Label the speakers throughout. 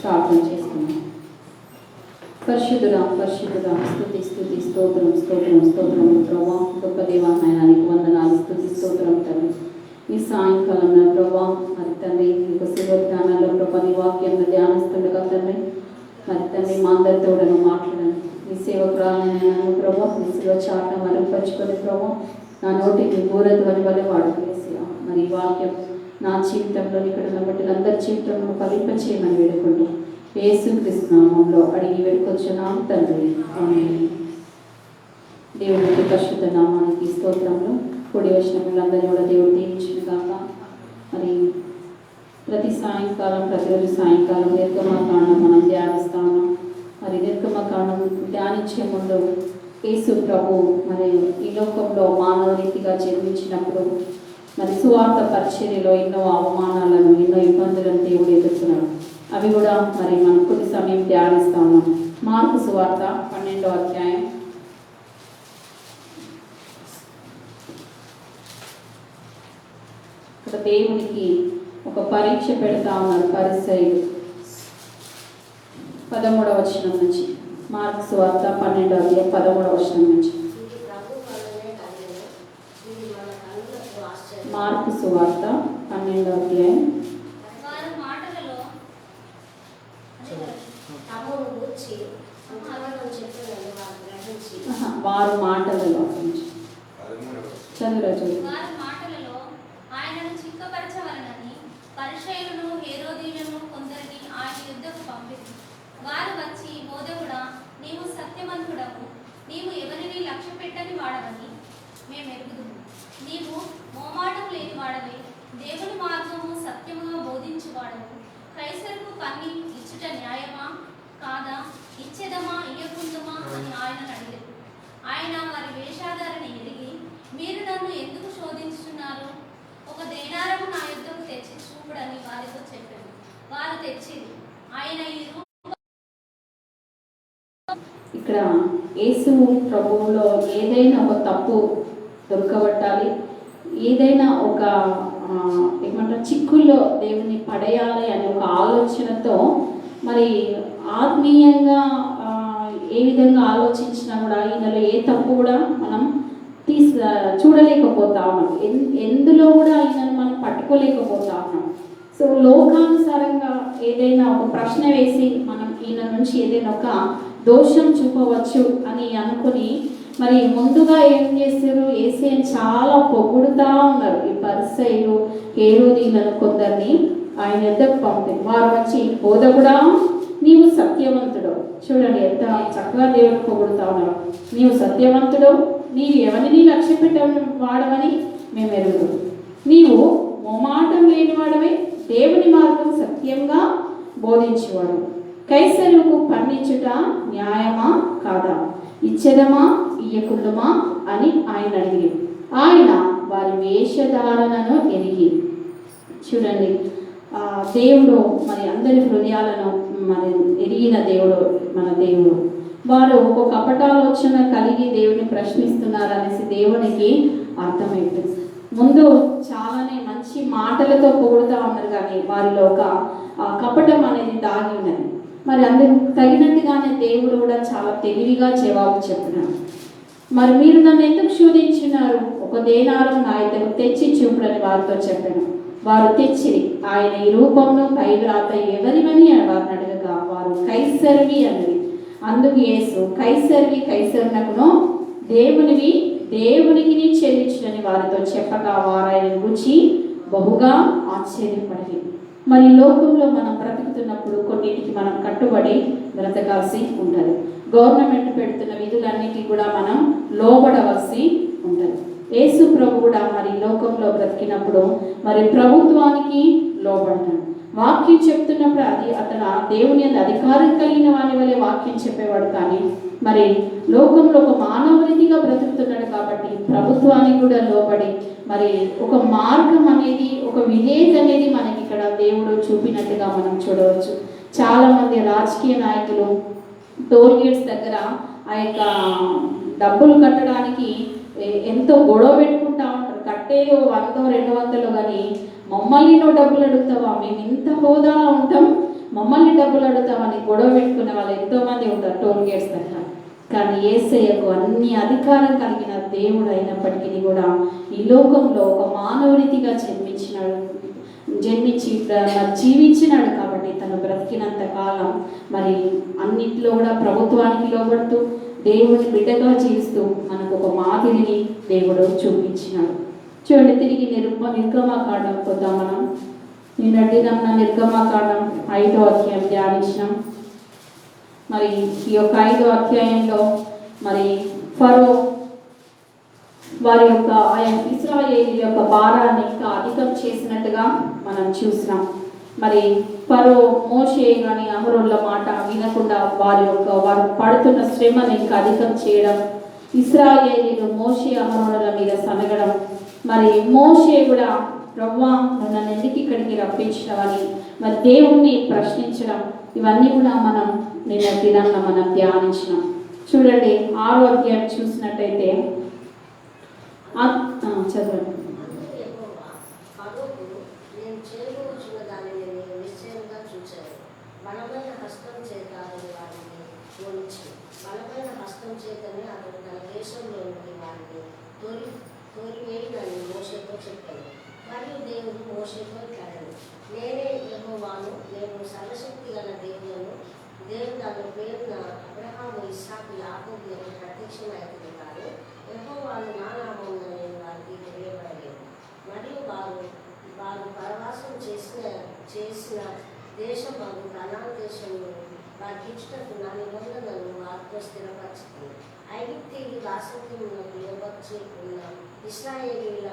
Speaker 1: ప్రార్థన చేసుకున్నాం. పరిశుద్ధుడా స్తుతి స్తుతి స్తోత్రం స్తోత్రం స్తోత్రం ప్రభా. గొప్ప దేవా నాయనానికి వందనాలు, స్తుతి స్తోత్రం తండ్రి. ఈ సాయంకాలంలో ప్రభా మరి తండ్రి యొక్క శివ జ్ఞానాల్లో ప్రభా నీ వాక్యంలో ధ్యానిస్తుండగా తండ్రి మరి తండ్రి మా అందరితోడను మాట్లాడండి. ఈ సేవకురాలను ప్రభా నీ శివ చాట మరుగుపరుచుకొని ప్రభా నా నోటికి బూరధ్వని వల్ల వాడుకునేసి మరి ఈ వాక్యం నా జీవితంలో ఇక్కడ ఉన్న బట్టి అందరి జీవితంలో ఫలింపచేయమని వేడుకుంటూ యేసుక్రీస్తు నామములో అడిగి వేడుకొచ్చున్నాం తండ్రి, ఆమేన్. దేవుడి పరిశుద్ధ నామానికి స్తోత్రంలో కూడి వచ్చిన వీళ్ళందరినీ కూడా దేవుడు దీవించిన కాక. మరి ప్రతిరోజు సాయంకాలం నిర్గమకాండం మనం ధ్యానిస్తా ఉన్నాం. మరి నిర్గమకాండం ధ్యానించే ముందు యేసు ప్రభు మరి ఈ లోకంలో మానవ రీతిగా జన్మించినప్పుడు మరి సువార్త పరిచర్యలో ఎన్నో అవమానాలను ఎన్నో ఇబ్బందులను దేవుడు ఎదుర్కొన్నాడు. అవి కూడా మరి మనం కొద్ది సమయం ధ్యానిస్తా ఉన్నాం. మార్కు సువార్త 12వ అధ్యాయం ఇక్కడ దేవునికి ఒక పరీక్ష పెడతా ఉన్నారు పరిసయ్యులు. 13వ వచనం నుంచి మార్కు సువార్త 12వ అధ్యాయం 13వ వచనం నుంచి. మార్కు సువార్త 12వ అధ్యాయం వారు మాటలలో చదువు
Speaker 2: ఆయనను చిక్కపరచవలనని పరిసయ్యులను హేరోదీయులను కొందరిని ఆయన యుద్ధకు పంపింది. వారు వచ్చి, బోధకుడా, నీవు సత్యవంతుడవు, నీవు ఎవరిని లక్ష్య పెట్టని వాడవని మేము ఎరుగుదుము. నీవు మోమాటం లేని వాడవే, దేవుని మార్గము సత్యముగా బోధించువాడవు. కైసరుకు కన్ని ఇచ్చుట న్యాయమా కాదా, ఇచ్చేదమా ఇయ్యకుందమా అని ఆయనను అడిగారు. ఆయన వారి వేషాధారణ ఎరిగి, మీరు నన్ను ఎందుకు శోధించుతున్నారు? ఒక దేనారము నా యుద్ధకు తెచ్చి చూపుడని వారితో చెప్పాడు. వారు తెచ్చిరి. ఆయన
Speaker 1: ఇక్కడ యేసు ప్రభువులో ఏదైనా ఒక తప్పు దొరకబట్టాలి, ఏదైనా ఒక ఏమంటారు చిక్కుల్లో దేవుని పడేయాలి అనే ఒక ఆలోచనతో మరి ఆత్మీయంగా ఏ విధంగా ఆలోచించినా కూడా ఈయనలో ఏ తప్పు కూడా మనం చూడలేకపోతా ఉన్నాం. ఎందులో కూడా ఆయనను మనం పట్టుకోలేకపోతా ఉన్నాం. సో లోకానుసారంగా ఏదైనా ఒక ప్రశ్న వేసి మనం ఈయన నుంచి ఏదైనా ఒక దోషం చూపవచ్చు అని అనుకుని మరి ముందుగా ఏం చేస్తారు, యేసుని చాలా పొగుడుతా ఉన్నారు. ఈ పరిసయ్యులు హేరోదీయులను కొందరిని ఆయన యొద్దకు పంపారు. వారు వచ్చి, బోధకుడా, నీవు సత్యవంతుడు. చూడండి ఎంత చక్కగా దేవుడు పొగుడుతా ఉన్నారు. నీవు సత్యవంతుడు, నీవు ఎవరిని లక్ష్య పెట్టని వాడవని మేము ఎరుగుదు. నీవు మొమాటం లేని వాడవే, దేవుని మార్గం సత్యంగా బోధించేవాడు. కైసరుకు పన్నిచ్చుట న్యాయమా కాదా, ఇచ్చేదమా ఇయ్యకుందమా అని ఆయన అడిగి, ఆయన వారి వేషధారణను ఎరిగి. చూడండి, దేవుడు మరి అందరి హృదయాలను మరి ఎరిగిన దేవుడు మన దేవుడు. వారు ఒక కపటాలోచన కలిగి దేవుని ప్రశ్నిస్తున్నారనేసి దేవునికి అర్థమైపోయింది. ముందు చాలానే మంచి మాటలతో పొగుడుతూ ఉన్నారు, కానీ వారిలో ఒక కపటం అనేది దాగి ఉన్నది. మరి అందుకు తగినట్టుగానే దేవుడు కూడా చాలా తెలివిగా జవాబు చెప్పినారు. మరి మీరు నన్ను ఎందుకు శోధించున్నారు? ఒక దేనారం నా ఇద్దరు తెచ్చి చూపుడని వారితో చెప్పాను. వారు తెచ్చిరి. ఆయన ఈ రూపంలో పై వ్రాత ఎవరివని వారిని అడగగా వారు కైసర్వి అన్నది. అందుకు యేసు, కైసరునకును దేవునివి దేవునికి చెల్లించునని వారితో చెప్పగా వారు ఆయన గురించి బహుగా ఆశ్చర్యపడి. మరి లోకంలో మనం బ్రతుకుతున్నప్పుడు కొన్నిటికి మనం కట్టుబడి బ్రతకాల్సి ఉంటుంది. గవర్నమెంట్ పెడుతున్న విధులన్నిటికీ కూడా మనం లోబడవలసి ఉంటుంది. యేసు ప్రభు కూడా మరి లోకంలో బ్రతికినప్పుడు మరి ప్రభుత్వానికి లోబడ్డాడు. వాక్యం చెప్తున్నప్పుడు అతను దేవుని అధికారం కలిగిన వాని వలె వాక్యం చెప్పేవాడు. కానీ మరి లోకంలో ఒక మానవ రీతిగా బ్రతుకుతున్నాడు కాబట్టి ప్రభుత్వానికి కూడా లోబడి మరి ఒక మార్గం అనేది, ఒక విధేయత అనేది మనకి ఇక్కడ దేవుడు చూపినట్టుగా మనం చూడవచ్చు. చాలామంది రాజకీయ నాయకులు టోల్ గేట్స్ దగ్గర ఆ యొక్క డబ్బులు కట్టడానికి ఎంతో గొడవ పెట్టుకుంటా ఉంటారు. కట్టేదో 100-200 కానీ మమ్మల్ని నువ్వు డబ్బులు అడుగుతావా, మేము ఇంత హోదాలో ఉంటాం, మమ్మల్ని డబ్బులు అడుగుతామని గొడవ పెట్టుకునే వాళ్ళు ఎంతోమంది ఉంటారు టోల్ గేట్స్ దగ్గర. కానీ యేసయ్యకు అన్ని అధికారం కలిగిన దేవుడు అయినప్పటికీ కూడా ఈ లోకంలో ఒక మానవునితిగా జన్మించి జీవించినాడు. కాబట్టి తను బ్రతికినంత కాలం మరి అన్నింటిలో కూడా ప్రభుత్వానికి లోబడుతూ దేవుని బిడ్డగా జీవిస్తూ మనకు ఒక మాదిరిని దేవుడు చూపించినాడు. చూడండి, తిరిగి నిర్గమకాండం పోతాం. మనం నిన్నటి నిర్గమకాండం 5వ అధ్యాయం ధ్యానించినాం. మరి ఈ యొక్క 5వ అధ్యాయంలో మరి ఫరో వారి యొక్క ఇశ్రాయేలు యొక్క భారాన్ని ఇంకా అధికం చేసినట్టుగా మనం చూసినాం. మరి ఫరో మోషే కానీ అహరోన్ల మాట వినకుండా వారు పడుతున్న శ్రమను ఇంకా అధికం చేయడం, ఇశ్రాయేలీలు మోషే అహరోనుల మీద సనగడం, మరి మోషే కూడా ప్రభువా నన్ను ఎందుకు ఇక్కడికి రప్పించడమని మరి దేవుణ్ణి ప్రశ్నించడం, ఇవన్నీ కూడా మనం నిన్న మనం ధ్యానించినాం. చూడండి 6వ అధ్యాయం చూసినట్టయితే చదవండి.
Speaker 3: బలమైన హస్తం చేత వారిని పోల్చి బలమైన హస్తం చేతనే అతను తన దేశంలో నుండి వారిని తోలివేయనని మోషేతో చెప్పాను. మరియు దేవుడు మోషేతో ఇట్లనెను, నేనే యెహోవాను, నేను సర్వశక్తి గల దేవులను. దేవుడు తన పేరున అబ్రహాము, ఇస్సాకు, యాకోబులకు ప్రత్యక్షమైంది కానీ యెహోవాను నా నామమున నేను వారికి తెలియబడలేదు. మరియు వారు పరవాసం చేసిన దేశమందు కనాను దేశంలో వారికి ఇచ్చినట్టు నా నిబంధనలను వారితో స్థిరపరచుకుంది. ఐగుప్తీయులు దాసత్వమునకు లోబర్చి ఉన్న ఇశ్రాయేలీయుల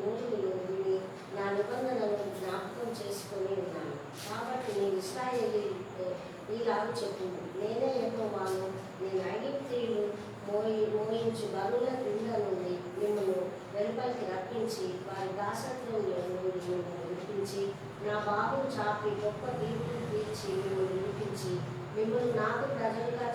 Speaker 3: మూలుగులు విని నా నిబంధనలను జ్ఞాపకం చేసుకొని ఉన్నాను. కాబట్టి నేను ఇశ్రాయేలీయులతో ఈలాగా చెప్పింది, నేనే యెహోవాను, నేను ఐగుప్తీయులు మోయించు బరువుల క్రింద నుండి మిమ్మల్ని వెలుపలికి రప్పించి వారి దాసత్వంలో నుండి మిమ్మల్ని విడిపించి నా బాబును చాపి గొప్ప తీర్పులు తీర్చి మిమ్మల్ని విడిపించి మిమ్మల్ని నాకు ప్రజలుగా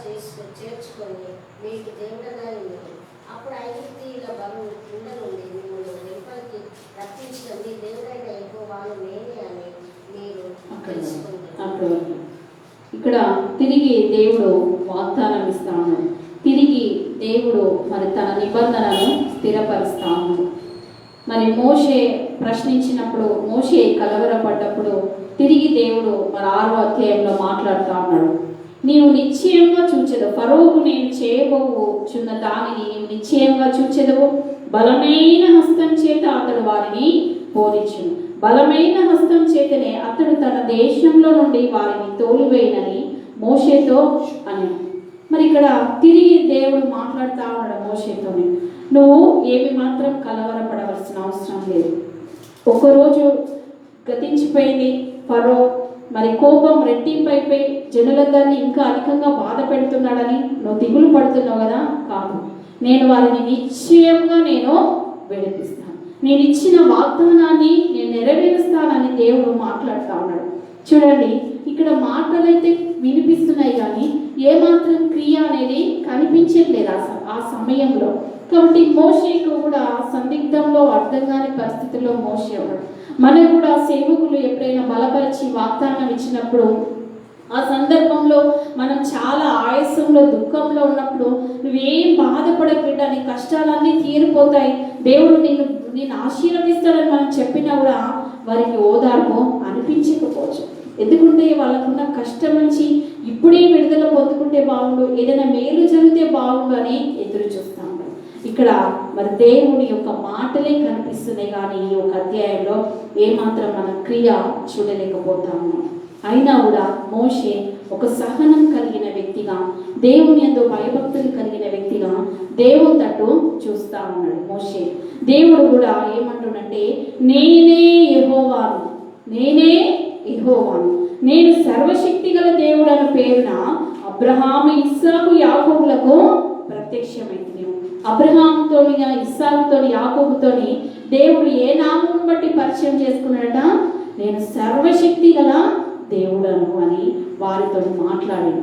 Speaker 3: చేర్చుకొని మీకు దేవుడనై ఉన్నది. అప్పుడు ఐగుప్తీయుల బరువు కింద నుండి మిమ్మల్ని వెలుపలికి రప్పించిన మీ దేవుడైన యెహోవాను నేనే అని మీరు తెలుసుకుంటారు.
Speaker 1: ఇక్కడ తిరిగి దేవుడు వాగ్దానం ఇస్తాను, తిరిగి దేవుడు మరి తన నిబంధనను స్థిరపరుస్తాను. మరి మోషే ప్రశ్నించినప్పుడు, మోషే కలవరపడ్డప్పుడు తిరిగి దేవుడు మరి 6వ అధ్యాయంలో మాట్లాడుతూ ఉన్నాడు. నీవు నిశ్చయంగా చూచెదవు, ఫరోకు నేను చేయబోచున్న దానిని నీవు నిశ్చయంగా చూచెదవు. బలమైన హస్తం చేత అతడు వారిని పోనిచ్చును, బలమైన హస్తం చేతనే అతడు తన దేశంలో నుండి వారిని తోలివేయనని మోషేతో అని. మరి ఇక్కడ తిరిగి దేవుడు మాట్లాడుతూ ఉన్నాడు మోషేతోనే, నువ్వు ఏమి మాత్రం కలవరపడవలసిన అవసరం లేదు. ఒక్కరోజు గతించిపోయింది, ఫరో మరి కోపం రెట్టింపైపోయి జనులందరినీ ఇంకా అధికంగా బాధ పెడుతున్నాడని నువ్వు దిగులు పడుతున్నావు కదా, కాదు, నేను వారిని నిశ్చయంగా విడిపిస్తాను, నేను ఇచ్చిన వాగ్దానాన్ని నేను నెరవేరుస్తానని దేవుడు మాట్లాడుతూ ఉన్నాడు. చూడండి, ఇక్కడ మాటలైతే వినిపిస్తున్నాయి కానీ ఏమాత్రం క్రియ అనేది కనిపించట్లేదు ఆ సమయంలో. కాబట్టి మోషేకు కూడా సందిగ్ధంలో అర్థం కాని పరిస్థితుల్లో మోషే ఉన్నాడు. మనకు కూడా సేవకులు ఎప్పుడైనా బలపరిచి వాగ్దానం ఇచ్చినప్పుడు ఆ సందర్భంలో మనం చాలా ఆయాసంలో దుఃఖంలో ఉన్నప్పుడు నువ్వేం బాధపడకుండా నీ కష్టాలన్నీ తీరిపోతాయి, దేవుడు నేను ఆశీర్వదిస్తాడని మనం చెప్పినా కూడా వారికి ఓదార్పు అనిపించకపోవచ్చు. ఎందుకంటే వాళ్ళకున్న కష్టం నుంచి ఇప్పుడే విడుదల పొందుకుంటే బాగుండు, ఏదైనా మేలు జరిగితే బాగుండు అని ఎదురు చూస్తాం. ఇక్కడ మరి దేవుని యొక్క మాటలే కనిపిస్తున్నాయి కానీ ఈ యొక్క అధ్యాయంలో ఏమాత్రం మనం క్రియ చూడలేకపోతాము. అయినా కూడా మోషే ఒక సహనం కలిగిన వ్యక్తిగా, దేవుని యందు భయభక్తులు కలిగిన వ్యక్తిగా దేవుని తట్టు చూస్తా ఉన్నాడు మోషే. దేవుడు కూడా ఏమంటున్నంటే, నేనే యెహోవాను, నేనే యెహోవాను, నేను సర్వశక్తి గల దేవుడు అన్న పేరున అబ్రహాము, ఇస్సాకు, యాకోబులకు ప్రత్యక్షమైంది. అబ్రహాముతోని, ఇస్సాకుతోని, యాకోబుతోని దేవుడు ఏ నామం బట్టి పరిచయం చేసుకున్నాడట? నేను సర్వశక్తి గల దేవుడను అని వారితో మాట్లాడాడు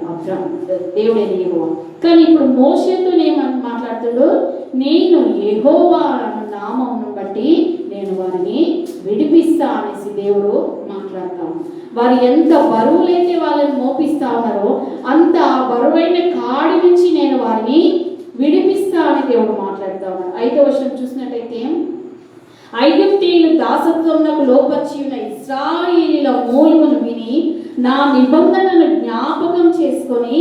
Speaker 1: దేవుడైన యెహోవా. కానీ ఇప్పుడు మోషేతో ఏమని మాట్లాడుతాడు? నేను యెహోవా అన్న నామమును బట్టి నేను వారిని విడిపిస్తా అనేసి దేవుడు మాట్లాడతాను. వారు ఎంత బరువులైతే వాళ్ళని మోపిస్తా ఉన్నారో అంత బరువైన కాడి నుంచి నేను వారిని విడిపిస్తా అని దేవుడు మాట్లాడుతా ఉన్నాడు. 5వ వచనం చూసినట్టయితే, ఐగుప్తీయులు దాసత్వంలో లోపర్చి ఉన్న ఇశ్రాయేలీయుల మూలుగును విని నా నిబంధనను జ్ఞాపకం చేసుకొని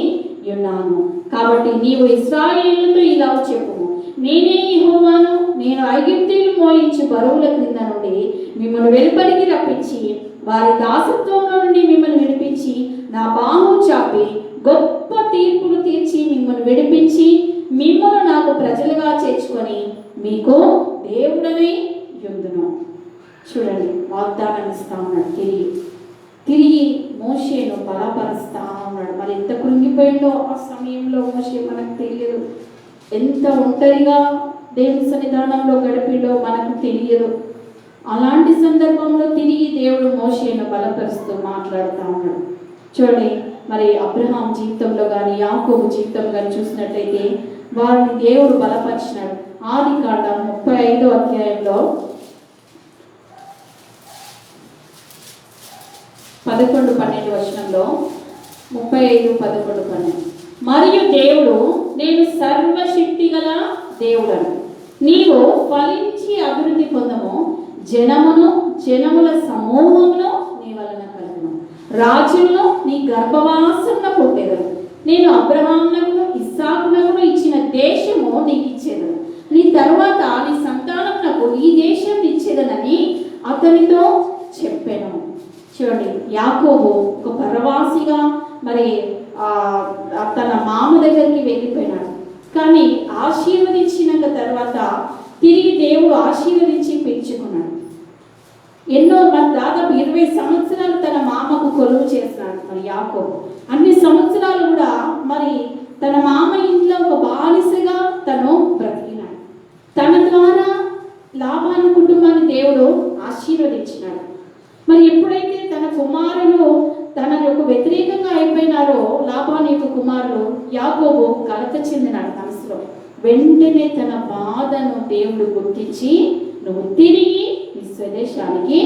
Speaker 1: ఉన్నాను. కాబట్టి నీవు ఇశ్రాయేలుతో ఇలా చెప్పుము, నేనే యెహోవాను, నేను ఐగుప్తీయులు మోయించి బరువుల క్రింద నుండి మిమ్మల్ని వెలుపలికి రప్పించి వారి దాసత్వంలో నుండి మిమ్మల్ని విడిపించి నా బాహు చాపి గొప్ప తీర్పులు తీర్చి మిమ్మల్ని విడిపించి మిమ్మల్ని నాకు ప్రజలుగా చేర్చుకొని మీకు దేవుడనే యుందును. చూడండి, వాగ్దానం ఇస్తా ఉన్నాడు. తిరిగి మోషేను బలపరుస్తా ఉన్నాడు. మరి ఎంత కృంగిపోయిందో ఆ సమయంలో మోషే మనకు తెలియదు. ఎంత ఒంటరిగా దేవుని సన్నిధానంలో గడిపిండో మనకు తెలియదు. అలాంటి సందర్భంలో తిరిగి దేవుడు మోషేను బలపరుస్తూ మాట్లాడుతూ ఉన్నాడు. చూడండి, మరి అబ్రహాం జీవితంలో కానీ యాకోబు జీవితంలో కానీ చూసినట్లయితే వారిని దేవుడు బలపరిచినాడు. ఆదికాండం 35వ అధ్యాయంలో 11-12 వచనంలో 35:11-12, మరియు దేవుడు నేను సర్వశక్తి గల దేవుడను, నీవు ఫలించి అభివృద్ధి పొందము, జనముల సమూహమును నీ వలన కలుగును, రాజులను నీ గర్భవాసమున పుట్టెదరు, నేను అబ్రహామునకును ఇస్సాకునకును ఇచ్చిన దేశము నీకు ఇచ్చేదను, నీ తరువాత నీ సంతానమునకు ఈ దేశం ఇచ్చేదనని అతనితో చెప్పాను. చూడండి, యాకోబు ఒక పరవాసిగా మరి తన మామ దగ్గరికి వెళ్ళిపోయినాడు. కానీ ఆశీర్వదించిన తర్వాత తిరిగి దేవుడు ఆశీర్వదించి పెంచుకున్నాడు. దాదాపు 20 సంవత్సరాలు తన మామకు కొలువు చేసినాడు మరి యాకోబు. అన్ని సంవత్సరాలు కూడా మరి తన మామ ఇంట్లో ఒక బానిసగా తను బ్రతికినాడు. తన ద్వారా లాభాను కుటుంబాన్ని దేవుడు ఆశీర్వదించినాడు. మరి ఎప్పుడైతే తన కుమారులు తన యొక్క వ్యతిరేకంగా అయిపోయినారో లాభాను యొక్క కుమారులు, యాకోబు కలత చెందినాడు మనసులో. వెంటనే తన బాధను దేవుడు గుర్తించి నువ్వు తిరిగి నీ స్వదేశానికి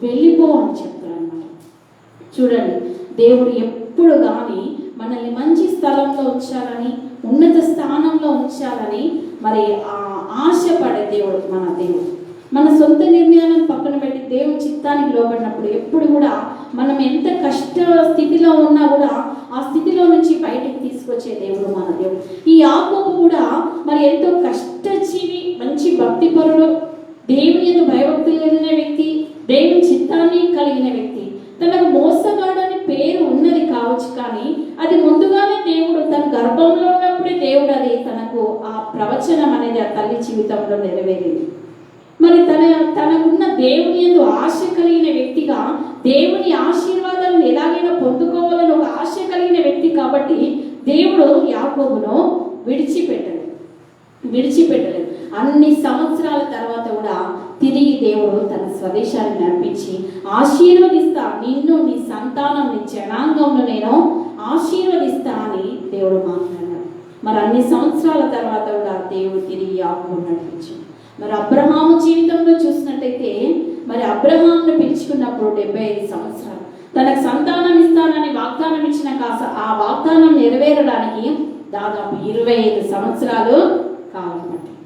Speaker 1: వెళ్ళిపో అని చెప్తాడు అన్నమాట. చూడండి, దేవుడు ఎప్పుడు కానీ మనల్ని మంచి స్థలంలో ఉంచాలని, ఉన్నత స్థానంలో ఉంచాలని మరి ఆశపడే దేవుడు మన దేవుడు. మన సొంత నిర్ణయాలను పక్కన పెట్టి దేవుని చిత్తానికి లోబడినప్పుడు ఎప్పుడు కూడా మనం ఎంత కష్ట స్థితిలో ఉన్నా కూడా ఆ స్థితిలో నుంచి బయటకు తీసుకొచ్చే దేవుడు మన దేవుడు. ఈ యాకోబు కూడా మరి ఎంతో కష్టజీవి, మంచి భక్తిపరుడు, దేవుని యందు భయభక్తులు కలిగిన వ్యక్తి, దేవుని చిత్తాన్ని కలిగిన వ్యక్తి. తనకు మోసగాడని పేరు ఉన్నది కావచ్చు, కానీ అది ముందుగానే దేవుడు తన గర్భంలో ఉన్నప్పుడే దేవుడు అది తనకు ఆ ప్రవచనం అనేది ఆ తల్లి జీవితంలో నెరవేరింది. మరి తనకున్న దేవుని యందు ఆశ కలిగిన వ్యక్తిగా దేవుని ఆశీర్వాదాలను ఎలాగైనా పొందుకోవాలని ఒక ఆశ కలిగిన వ్యక్తి కాబట్టి దేవుడు యాకోబును విడిచిపెట్టలేదు. అన్ని సంవత్సరాల తర్వాత కూడా తిరిగి దేవుడు తన స్వదేశాన్ని నడిపించి ఆశీర్వదిస్తా, నిన్ను నీ సంతానం నీ జనాంగంలో నేను ఆశీర్వదిస్తా అని దేవుడు మాట్లాడాడు. మరి అన్ని సంవత్సరాల తర్వాత కూడా దేవుడు తిరిగి యాకోబును నడిపించాడు. మరి అబ్రహాము జీవితంలో చూసినట్టయితే మరి అబ్రహామును పిలుచుకున్నప్పుడు 75 సంవత్సరాలు తనకు సంతానం ఇస్తానని వాగ్దానం ఇచ్చిన ఆ వాగ్దానం నెరవేరడానికి దాదాపు 25 సంవత్సరాలు కాలం పట్టింది.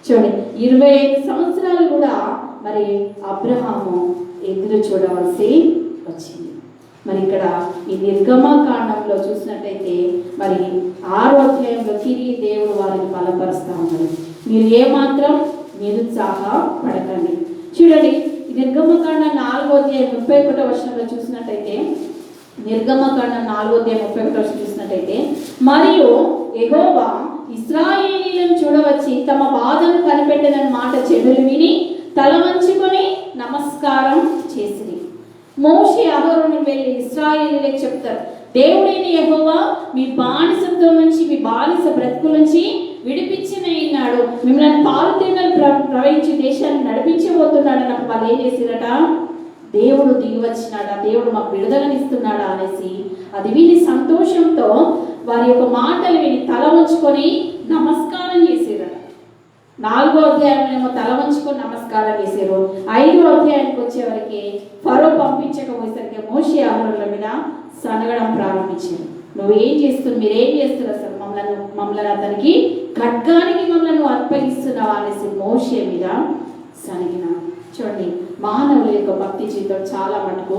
Speaker 1: చూడండి, 25 సంవత్సరాలు కూడా మరి అబ్రహాము ఎదురు చూడవలసి వచ్చింది. మరి ఇక్కడ ఈ నిర్గమకాండంలో చూసినట్టయితే మరి 6వ అధ్యాయంలో తిరిగి దేవుడు వారిని బలపరుస్తా ఉన్నాడు. మీరు ఏమాత్రం నిరుత్సాహపడకండి. చూడండి, నిర్గమకాండం 4వ అధ్యాయం 31వ వచనంలో చూసినట్టయితే, నిర్గమకాండం 4వ అధ్యాయం 31వ వచనం చూసినట్టయితే, మరియు యెహోవా ఇశ్రాయేలీయులను చూడవచ్చి తమ బాధను కనిపెట్టదని మాట చెవులు విని తల వంచుకొని నమస్కారం చేసిరి. మోషే అహరోను వెళ్ళి ఇశ్రాయేలీయులకు చెప్తారు, దేవుడైన యెహోవా మీ బానిసత్వం నుంచి, మీ బానిస బ్రతుకుల నుంచి విడిపించినాడు, మిమ్మల్ని పాలు తేనెలు ప్రవహించి దేశాన్ని నడిపించబోతున్నాడు అన్నప్పుడు వాళ్ళు ఏం చేసిరట? దేవుడు దిగి వచ్చినాడా, దేవుడు మాకు విడుదలనిస్తున్నాడా అనేసి అది విని సంతోషంతో వారి యొక్క మాటలు విని తల వంచుకొని నమస్కారం చేసేరట. 4వ అధ్యాయంలో తల వంచుకొని నమస్కారం చేశారు. 5వ అధ్యాయానికి వచ్చేవరికి ఫరో పంపించకపోయేసరికి మోషే అహరోనుల మీద సనగడం ప్రారంభించారు. నువ్వేం చేస్తున్నావు, మీరేం చేస్తున్నారు, అసలు మమ్మల్ని అతనికి ఖడ్గానికి మమ్మల్ని అర్పగిస్తున్నావా అనేసి మోషే మీద సనిగిన. చూడండి, మానవుల యొక్క భక్తి జీవితం చాలా మటుకు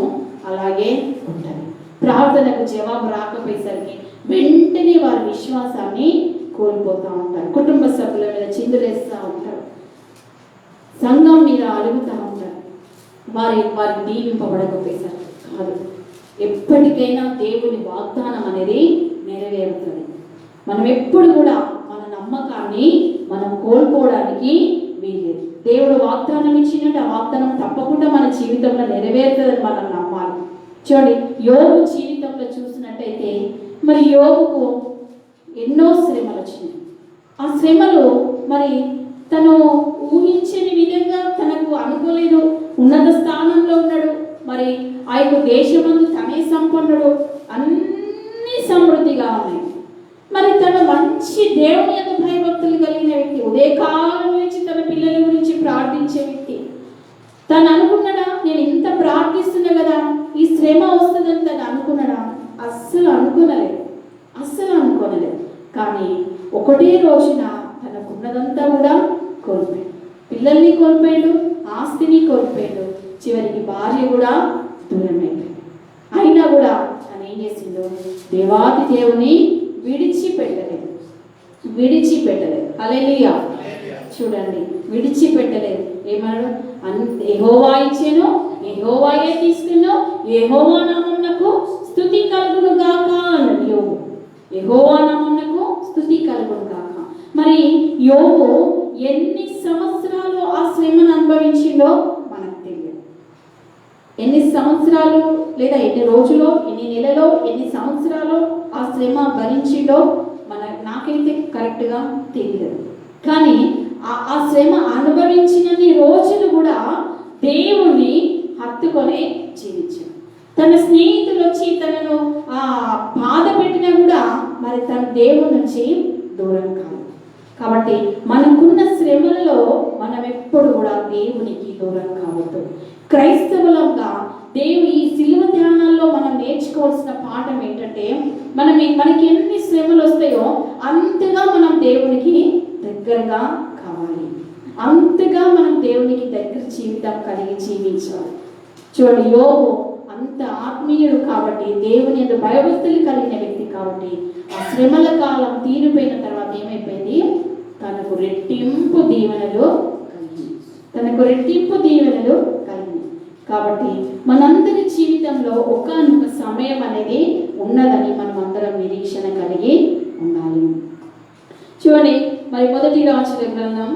Speaker 1: అలాగే ఉంటుంది. ప్రార్థనకు జవాబు రాకపోయేసరికి వెంటనే వారి విశ్వాసాన్ని కోల్పోతూ ఉంటారు. కుటుంబ సభ్యుల మీద చిందులేస్తూ ఉంటారు, సంఘం మీద అలుగుతూ ఉంటారు. వారికి దీవింపబడకపోయేసరికి కాదు, ఎప్పటికైనా దేవుని వాగ్దానం అనేది నెరవేరుతుంది. మనం ఎప్పుడు కూడా మన నమ్మకాన్ని మనం కోల్పోవడానికి వీలేదు. దేవుడు వాగ్దానం ఇచ్చినట్టు ఆ వాగ్దానం తప్పకుండా మన జీవితంలో నెరవేరుతుందని మనం నమ్మాలి. చూడండి, యోబు జీవితంలో చూసినట్టయితే మరి యోబుకు ఎన్నో శ్రమలు వచ్చినాయి. ఆ శ్రమలు మరి తను ఊహించని విధంగా తనకు అనుకోలేదు. ఉన్నత స్థానంలో ఉన్నాడు, మరి ఆ యొక్క దేశమందు తనే సంపన్నుడు, అన్ని సమృద్ధిగా ఉన్నాయి. మరి తను మంచి దేవుని యొక్క భయభక్తులు కలిగిన వ్యక్తి, ఉదయకాలం నుంచి తన పిల్లల గురించి ప్రార్థించే వ్యక్తి. తను అనుకున్నాడా, నేను ఇంత ప్రార్థిస్తున్నా కదా ఈ శ్రమ వస్తుందని తను అనుకున్నాడా? అస్సలు అనుకోనలేదు. కానీ ఒకటే రోజున తనకున్నదంతా కూడా కోల్పోయాడు. పిల్లల్ని కోల్పోయాడు, ఆస్తిని కోల్పోయాడు, చివరికి భార్య కూడా దూరమైపోయింది. అయినా కూడా తను ఏం చేసిందో, దేవాది దేవుని విడిచిపెట్టలేదు. హల్లెలూయా. చూడండి, విడిచిపెట్టలేదు. ఏమన్నాడు? యెహోవా ఇచ్చెను, యెహోవాయే తీసుకున్నావు, యెహోవా నామమునకు స్తుతి కలుగును గాక అన్నాడు యోబు. యెహోవా నామమునకు స్తుతి కలుగును గాక. మరి యోబు ఎన్ని సంవత్సరాలు ఆ శ్రమను అనుభవించిందో మనకు తెలియదు. ఎన్ని సంవత్సరాలు లేదా ఎన్ని రోజులో, ఎన్ని నెలలో, ఎన్ని సంవత్సరాలు ఆ శ్రమ భరించిందో నాకైతే కరెక్ట్గా తెలియదు. కానీ ఆ శ్రమ అనుభవించినన్ని రోజులు కూడా దేవుణ్ణి హత్తుకొని జీవించాడు. తన స్నేహితులు వచ్చి తనను బాధ పెట్టినా కూడా మరి తన దేవుని నుంచి దూరం కాదు. కాబట్టి మనకున్న శ్రమలలో మనం ఎప్పుడు కూడా దేవునికి దూరం కావద్దు. క్రైస్తవులంగా ఈ సిలువ ధ్యానాల్లో మనం నేర్చుకోవాల్సిన పాఠం ఏంటంటే, మనకి ఎన్ని శ్రమలు వస్తాయో అంతగా మనం దేవునికి దగ్గరగా కావాలి, అంతగా మనం దేవునికి దగ్గర జీవితం కలిగి జీవించాలి. చూడండి, యోబు అంత ఆత్మీయుడు కాబట్టి, దేవుని యందు భయభక్తులు కలిగిన వ్యక్తి కాబట్టి, ఆ శ్రమల కాలం తీరిపోయిన తర్వాత ఏమైపోయింది? తనకు రెట్టింపు దీవెనలు కలిగింది. కాబట్టి మనందరి జీవితంలో ఒకానొక సమయం అనేది ఉన్నదని మనం అందరం నిరీక్షణ కలిగి ఉండాలి. చూడండి, మరి మొదటి రాజుల గ్రంథం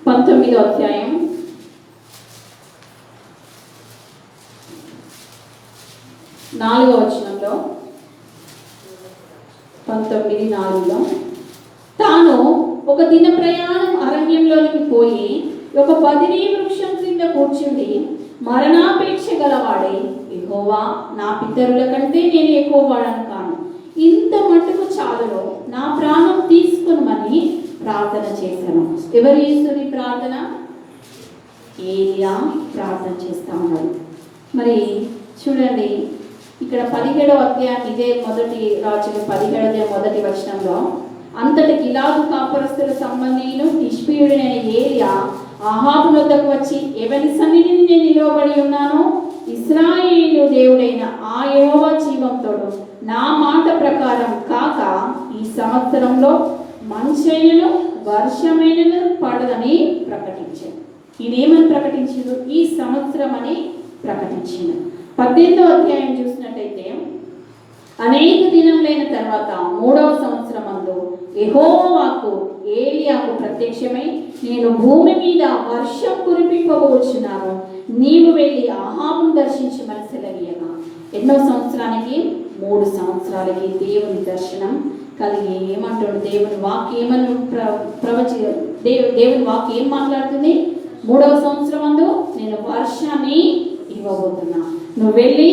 Speaker 1: 19వ అధ్యాయం 4వ వచనంలో 19:4లో తాను ఒక దిన ప్రయాణం అరణ్యంలోనికి పోయి ఒక బదిరీ వృక్షం క్రింద కూర్చుండి మరణాపేక్ష గలవాడే, యెహోవా నా పితరుల కంటే నేను ఎక్కువ వాడను కాను, ఇంత మటుకు చాలును, నా ప్రాణం తీసుకునమని ప్రార్థన చేశాను. ఎవరు చేస్తున్న ప్రార్థన? ఏలియా ప్రార్థన చేస్తా ఉన్నాడు. మరి చూడండి, ఇక్కడ 17వ అధ్యాయం ఇదే మొదటి రాజుల 17వ మొదటి వచనంలో, అంతటి గిలాదు కాపురస్తుల సంబంధీయులు తిష్బీయుడైన ఏలియా అహాబు వద్దకు వచ్చి, ఎవరి సన్నిధిని నేను నిలవబడి ఉన్నానో ఇశ్రాయేలు దేవుడైన ఆ యెహోవా జీవంతోడు నా మాట ప్రకారం కాక ఈ సంవత్సరంలో మంచైనను వర్షమైనను పడదని ప్రకటించాడు. ఈయనేమని ప్రకటించాడు? ఈ సంవత్సరం అని ప్రకటించాడు. 18వ అధ్యాయం చూసినట్టయితే, అనేక దినములైన తర్వాత 3వ సంవత్సరం అందు యెహోవా వాక్కు ఏలియాకు ప్రత్యక్షమై, నేను భూమి మీద వర్షం కురిపింపబోచున్నాను, నీవు వెళ్ళి అహాబును దర్శించమని సెలవీయగా. ఎన్నో సంవత్సరానికి? 3 సంవత్సరాలకి దేవుని దర్శనం కలిగి ఏమంటాడు? దేవుని వాక్ ఏమని దేవుని వాక్ ఏం మాట్లాడుతుంది? 3వ సంవత్సరం అందు నేను వర్షాన్ని ఇవ్వబోతున్నా, నువ్వు వెళ్ళి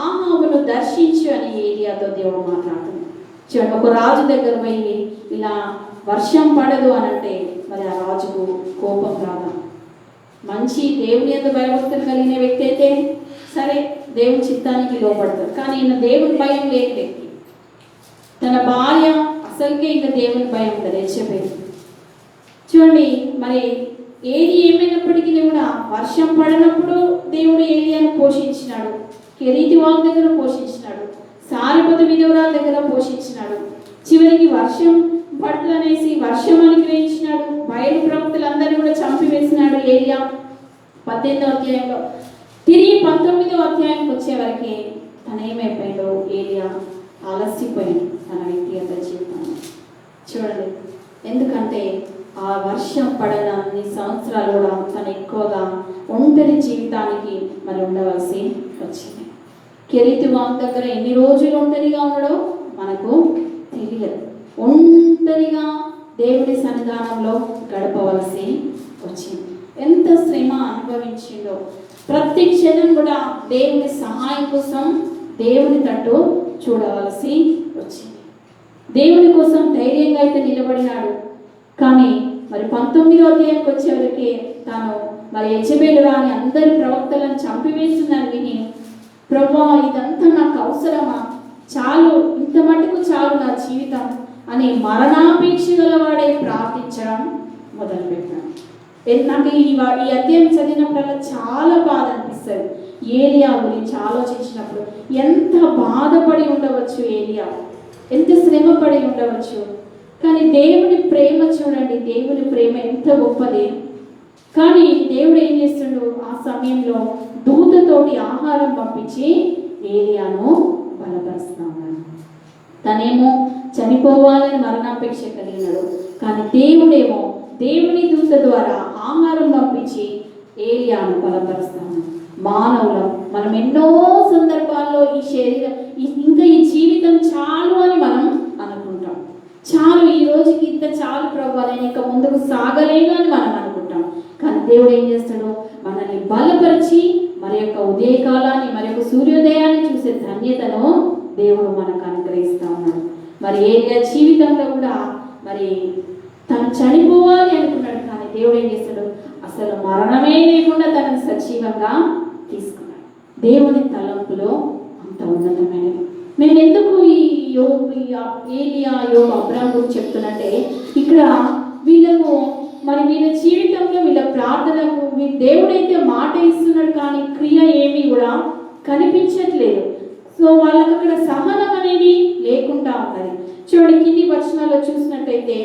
Speaker 1: ఆహాబును దర్శించు అని ఏలియాతో దేవుడు మాట్లాడుతున్నాడు. చూడండి, ఒక రాజు దగ్గర పోయి ఇలా వర్షం పడదు అని అంటే మరి ఆ రాజుకు కోపం రాదా? మంచి దేవుని యందు భయభక్తులు కలిగిన వ్యక్తి అయితే సరే, దేవుని చిత్తానికి లోపడతాడు. కానీ ఈయన దేవుని భయం లేని వ్యక్తి. తన భార్య అసలుకే ఇంకా దేవుని భయం ఉండదు, యెజబెల్. చూడండి, మరి ఏది ఏమైనప్పటికీ కూడా వర్షం పడినప్పుడు దేవుడు ఏలియాను పోషించినాడు, కెరీతి వాళ్ళ దగ్గర పోషించినాడు, సారెపతి విధవరాల దగ్గర పోషించినాడు. చివరికి వర్షం పట్లనేసి వర్షం అనుగ్రహించినాడు. బయలు ప్రవక్తలందరినీ కూడా చంపివేసినాడు ఏలియా 18వ అధ్యాయంలో. తిరిగి 19వ అధ్యాయానికి వచ్చే వరకే తను ఏమైపోయాడో ఏలియా ఆలస్యపోయాడు తన వ్యక్తిగత జీవితాన్ని. చూడండి, ఎందుకంటే ఆ వర్షం పడిన అన్ని సంవత్సరాలు కూడా తను ఎక్కువగా ఒంటరి జీవితానికి మరి ఉండవలసి వచ్చింది. కెరీతి వాన్ దగ్గర ఎన్ని రోజులు ఒంటరిగా ఉన్నాడో మనకు తెలియదు. ఒంటరిగా దేవుడి సన్నిధానంలో గడపవలసి వచ్చింది. ఎంత శ్రమ అనుభవించిందో. ప్రతి క్షణం కూడా దేవుని సహాయం కోసం దేవుని తట్టు చూడవలసి వచ్చింది. దేవుని కోసం ధైర్యంగా అయితే నిలబడినాడు. కానీ మరి 19వ అధ్యాయానికి వచ్చేవరకే తాను మరి యెజబెలు రాని అందరి ప్రవక్తలను చంపివేస్తుందని విని, ప్రభువా ఇదంతా నాకు అవసరమా, చాలు, ఇంత మటుకు చాలు నా జీవితం అని మరణాపేక్ష గలవాడే ప్రార్థించడం మొదలుపెట్టాడు. నాకు ఈ అధ్యాయం చదివినప్పుడల్లా చాలా బాధ అనిపిస్తుంది. ఏలియా గురించి ఆలోచించినప్పుడు ఎంత బాధపడి ఉండవచ్చు ఏలియా, ఎంత శ్రమపడి ఉండవచ్చు. కానీ దేవుని ప్రేమ చూడండి, దేవుని ప్రేమ ఎంత గొప్పది. కానీ దేవుడు ఏం చేస్తుండు, ఆ సమయంలో దూతతోటి ఆహారం పంపించి ఏలియాను బలపరుస్తా ఉన్నాడు. తనేమో చనిపోవాలని మరణాపేక్ష కలిగినాడు. కానీ దేవుడేమో దేవుని దూత ద్వారా ఆహారం పంపించి ఏలియాను బలపరుస్తాను. మానవులం మనం ఎన్నో సందర్భాల్లో ఈ శరీరం ఇంకా ఈ జీవితం చాలు అని మనం అనుకుంటాం. చాలు, ఈ రోజుకి ఇంత చాలు ప్రభువా, నేను ఇంకా ముందుకు సాగలేను అని మనం అనుకుంటాం. కానీ దేవుడు ఏం చేస్తాడు, మనల్ని బలపరిచి మరి యొక్క ఉదయకాలాన్ని మరి యొక్క సూర్యోదయాన్ని చూసే ధన్యతను దేవుడు మనకు అనుగ్రహిస్తా ఉన్నాడు. మరి ఏలియా జీవితంలో కూడా మరి తను చనిపోవాలి అనుకున్నాడు. కానీ దేవుడు ఏం చేస్తాడు, అసలు మరణమే లేకుండా తనను సజీవంగా తీసుకున్నాడు. దేవుని తలంపులో అంత ఉన్నతమైనది. నేను ఎందుకు ఈ ఏలియా యోబు అబ్రాహాము గురించి చెప్తున్నట్టే, ఇక్కడ వీళ్ళకు మరి వీళ్ళ జీవితంలో వీళ్ళ ప్రార్థనకు దేవుడైతే మాట ఇస్తున్నాడు, కానీ క్రియ ఏమీ కూడా కనిపించట్లేదు. సో వాళ్ళకి అక్కడ సహనం అనేది లేకుండా ఉన్నది. చూడండి, కింది వచనాల్లో చూసినట్టయితే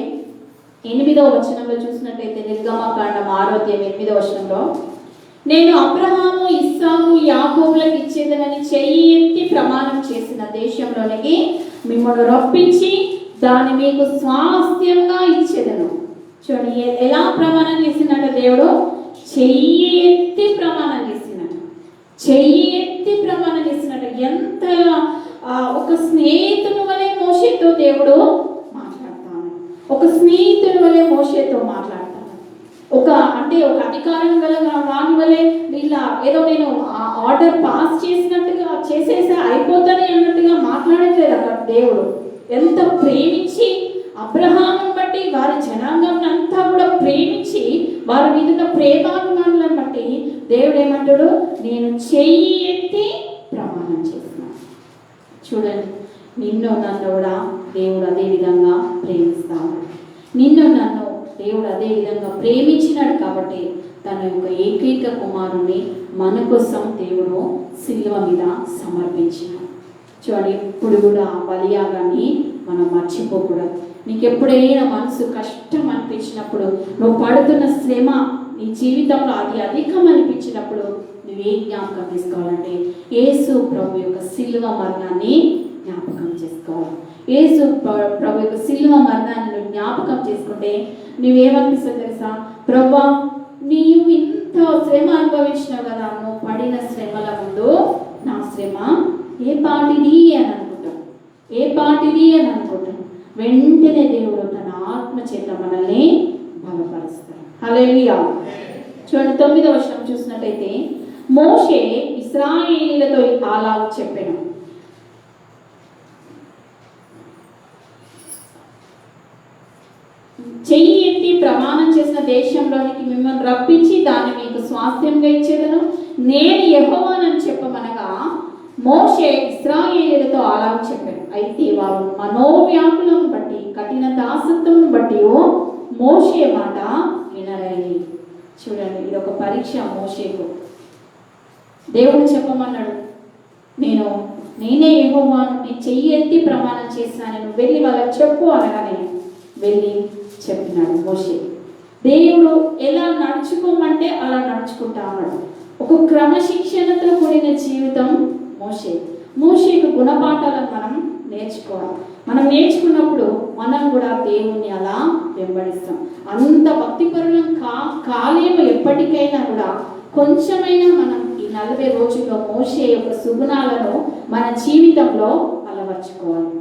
Speaker 1: 8వ వచనంలో చూసినట్టయితే నిర్గమకాండం 6వ అధ్యాయం 8వ వచనంలో, నేను అబ్రహాము ఇస్సాకు యాకోబులకు ఇచ్చేదనని చెయ్యి ఎత్తి ప్రమాణం చేసిన దేశంలోనికి మిమ్మల్ని రప్పించి దాన్ని మీకు స్వాస్థ్యంగా ఇచ్చేదను. చూడండి, ఎలా ప్రమాణం చేసినట్టు దేవుడు చెయ్యి ఎత్తి ప్రమాణం చేసినట్టు, చెయ్యి ఎత్తి ప్రమాణం చేసినట్టు. ఎంత ఒక స్నేహితుని వలె మోషేతో దేవుడు మాట్లాడతాను, ఒక స్నేహితుని వలె మోషేతో మాట్లాడతాను. ఒక అధికారం గల వాని వలె ఇలా ఏదో నేను ఆర్డర్ పాస్ చేసినట్టుగా చేసేసా అయిపోతానే అన్నట్టుగా మాట్లాడట్లేదు. అక్కడ దేవుడు ఎంత ప్రేమించి అబ్రహామును బట్టి వారి జనాంగం అంతా కూడా ప్రేమించి వారి మీద ఉన్న ప్రేమాభిమానులను బట్టి దేవుడు ఏమంటాడు, నేను చెయ్యి ఎత్తి ప్రమాణం చేస్తున్నాను. చూడండి, నిన్ను నన్ను కూడా దేవుడు అదే విధంగా ప్రేమిస్తాడు. నిన్ను నన్ను దేవుడు అదే విధంగా ప్రేమించినాడు కాబట్టి తన యొక్క ఏకైక కుమారుణ్ణి మన కోసం దేవుడు శిలువ మీద సమర్పించినాడు. చూడండి, ఇప్పుడు కూడా ఆ బలియాగాన్ని మనం మర్చిపోకూడదు. నీకు ఎప్పుడైనా మనసు కష్టం అనిపించినప్పుడు, నువ్వు పడుతున్న శ్రమ నీ జీవితంలో అది అధికం అనిపించినప్పుడు నువ్వు ఏ జ్ఞాపకం చేసుకోవాలంటే యేసు ప్రభు యొక్క శిలువ మరణాన్ని జ్ఞాపకం చేసుకోవాలి. యేసు ప్రభు యొక్క శిలువ మరణాన్ని నువ్వు జ్ఞాపకం చేసుకుంటే నువ్వేమనిపిస్తుంది తెలుసా, ప్రభువా నీవు ఇంత శ్రమ అనుభవించినావు కదా, నువ్వు పడిన శ్రమల ముందు నా శ్రమ ఏ పాటిది అని అనుకుంటాం, ఏ పాటిది అని అనుకుంటాం. వెంటనే దేవుడు తన ఆత్మ చేత మనల్ని బలపరుస్తాడు. హల్లెలూయా. చూడండి, 9వ వచనం చూసినట్టయితే, మోషే ఇశ్రాయేలీయులతో అలా చెప్పెను. చెయ్యి ఎత్తి ప్రమాణం చేసిన దేశంలోనికి మిమ్మల్ని రప్పించి దాన్ని మీకు స్వాస్థ్యంగా ఇచ్చేదను, నేను యెహోవానని చెప్పమనగా మోషే ఇశ్రాయేలీయులతో అలా చెప్పాను. అయితే వారు మనోవ్యాకులను బట్టి కఠిన దాసత్వం బట్టి మోషే మాట వినరైంది. చూడండి, ఇది ఒక పరీక్ష మోషేకు. దేవుడు చెప్పమన్నాడు, నేనే యెహోవాను, నేను చెయ్యి ఎత్తి ప్రమాణం చేసినాను, నువ్వు వెళ్ళి వాళ్ళకి చెప్పు అనగానే వెళ్ళి చెప్పినాడు మోషే. దేవుడు ఎలా నడుచుకోమంటే అలా నడుచుకుంటా ఉన్నాడు. ఒక క్రమశిక్షణతో కూడిన జీవితం మోషేకు గుణపాఠాలను మనం నేర్చుకోవాలి. మనం నేర్చుకున్నప్పుడు మనం కూడా దేవుణ్ణి అలా వెంబడిస్తాం. అంత భక్తిపరులం కాలేము. ఎప్పటికైనా కూడా కొంచెమైనా మనం ఈ 40 రోజుల్లో మోషే యొక్క సుగుణాలను మన జీవితంలో అలవర్చుకోవాలి.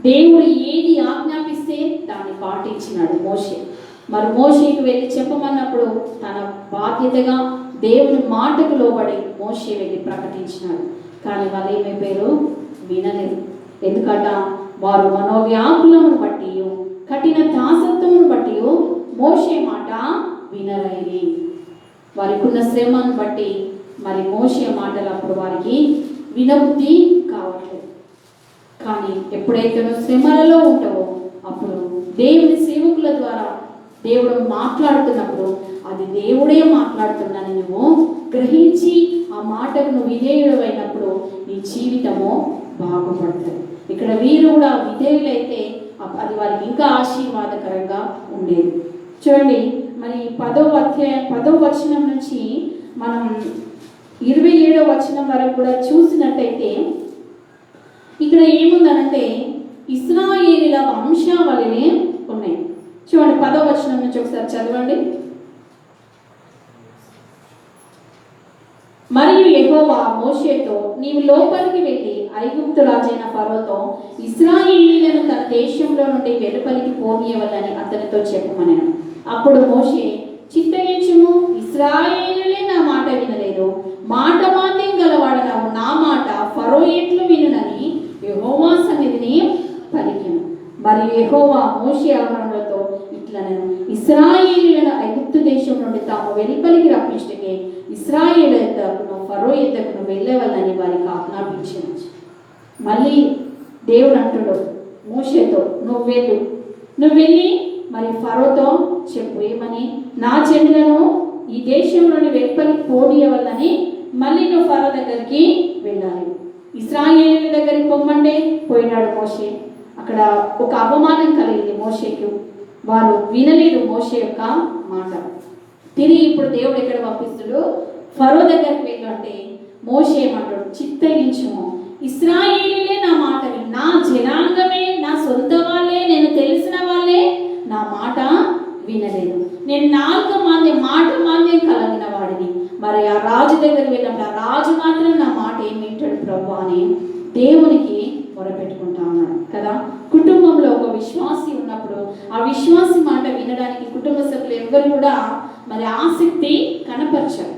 Speaker 1: దేవుడు ఏది ఆజ్ఞాపిస్తే దాన్ని పాటించినాడు మోషే. మరి మోషేకు వెళ్ళి చెప్పమన్నప్పుడు తన బాధ్యతగా దేవుని మాటకు లోబడి మోషే వెళ్ళి ప్రకటించినాడు. కానీ వాళ్ళు ఏమైపోయారు? వినలేదు. ఎందుకంటే వారు మనోవ్యాకులను బట్టి కఠిన దాసత్వమును బట్టి మోషే మాట వినరైరి. వారికి ఉన్న శ్రమను బట్టి మరి మోషే మాటలు అప్పుడు వారికి వినబుద్ధి కావట్లేదు. కానీ ఎప్పుడైతే నువ్వు శ్రమలలో ఉంటావో అప్పుడు దేవుని సేవకుల ద్వారా దేవుడు మాట్లాడుతున్నప్పుడు అది దేవుడే మాట్లాడుతున్నానని నువ్వు గ్రహించి ఆ మాటకు నువ్వు విధేయుడైనప్పుడు నీ జీవితము బాగుపడుతుంది. ఇక్కడ వీరు కూడా విధేయులైతే అది వారికి ఇంకా ఆశీర్వాదకరంగా ఉండేది. చూడండి, మరి 10వ వచనం నుంచి మనం 27వ వచనం వరకు కూడా చూసినట్టయితే ఇక్కడ ఏముందనంటే ఇశ్రాయేలీయుల వంశావళిని ఉన్నాయి. చూడండి, 10వ వచనం నుంచి ఒకసారి చదవండి. మరియు యెహోవా మోషేతో, నీవు లోపలికి వెళ్ళి ఐగుప్తు రాజైన ఫరోతో ఇశ్రాయేలీయులను తన దేశంలో నుండి వెలుపలికి పోనీయవలని అతనితో చెప్పమనెను. అప్పుడు మోషే, చిత్తగించుము, ఇశ్రాయేలీయులే నా మాట వినలేదు, మాట మాంద్యం గలవాడనవు నా మాట ఫరో ఎట్లు వినునని యెహోవా సన్నిధిని పలికెను. మరియు యెహోవా మోషే అహరోనులతో ఇట్లనెను, ఇశ్రాయేలీయులను ఐగుప్తు దేశం నుండి తాము వెలుపలికి రప్పించటకే ఇశ్రాయేలు యొద్దకును ఫరో యొద్దకును వెళ్ళవలని వారికి ఆజ్ఞాపించెను. మళ్ళీ దేవుడు అంటుడు మోషేతో, నువ్వు వెళ్ళి మరి ఫరోతో చెప్పు, ఏమని? నా జనులను ఈ దేశంలోని వెలుపలికి పోనీయవలని మళ్ళీ నువ్వు ఫరో దగ్గరికి వెళ్ళాలి. ఇశ్రాయేలీయుల దగ్గరికి పొమ్మంటే పోయినాడు మోషే. అక్కడ ఒక అవమానం కలిగింది మోషేకు. వారు వినలేదు మోషే యొక్క మాట. తిరిగి ఇప్పుడు దేవుడు ఎక్కడ పంపిస్తుడు? ఫరో దగ్గరికి వెళ్ళు అంటే మోషే ఏమంటాడు? చిత్తగించుము, ఇశ్రాయేలీయులే నా మాట విని, నా జనాంగమే, నా సొంత వాళ్ళే, నేను తెలిసిన వాళ్ళే నా మాట వినలేదు. నేను మాట మాంద్యం కలిగిన వాడిని. మరి ఆ రాజు దగ్గరికి వెళ్ళినప్పుడు ఆ రాజు మాత్రం నా మాట ఏం వింటాడు ప్రభు అని దేవునికి మొరపెట్టుకుంటా ఉన్నాడు కదా. కుటుంబంలో ఒక విశ్వాసి ఉన్నప్పుడు ఆ విశ్వాసి మాట వినడానికి కుటుంబ సభ్యులు ఎవరు కూడా మరి ఆసక్తి కనపరచారు.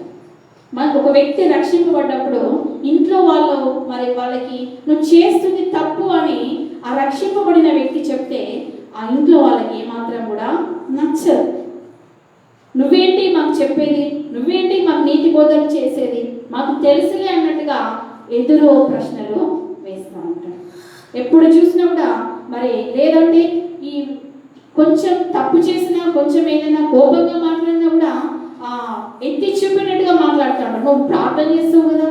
Speaker 1: మనకు ఒక వ్యక్తి రక్షింపబడ్డప్పుడు ఇంట్లో వాళ్ళు మరి వాళ్ళకి నువ్వు చేస్తుంది తప్పు అని ఆ రక్షింపబడిన వ్యక్తి చెప్తే ఆ ఇంట్లో వాళ్ళకి ఏమాత్రం కూడా నచ్చదు. నువ్వేంటి మాకు చెప్పేది, నువ్వేంటి మాకు నీతి బోధన చేసేది, మాకు తెలుసులే అన్నట్టుగా ఎదురు ప్రశ్నలు వేస్తూ ఉంటాడు. ఎప్పుడు చూసినా కూడా మరి లేదంటే ఈ కొంచెం తప్పు చేసినా, కొంచెం ఏదైనా కోపంగా మాట్లాడినా కూడా ఎత్తి చూపినట్టుగా మాట్లాడతాడు. నువ్వు ప్రార్థన చేస్తావు కదా,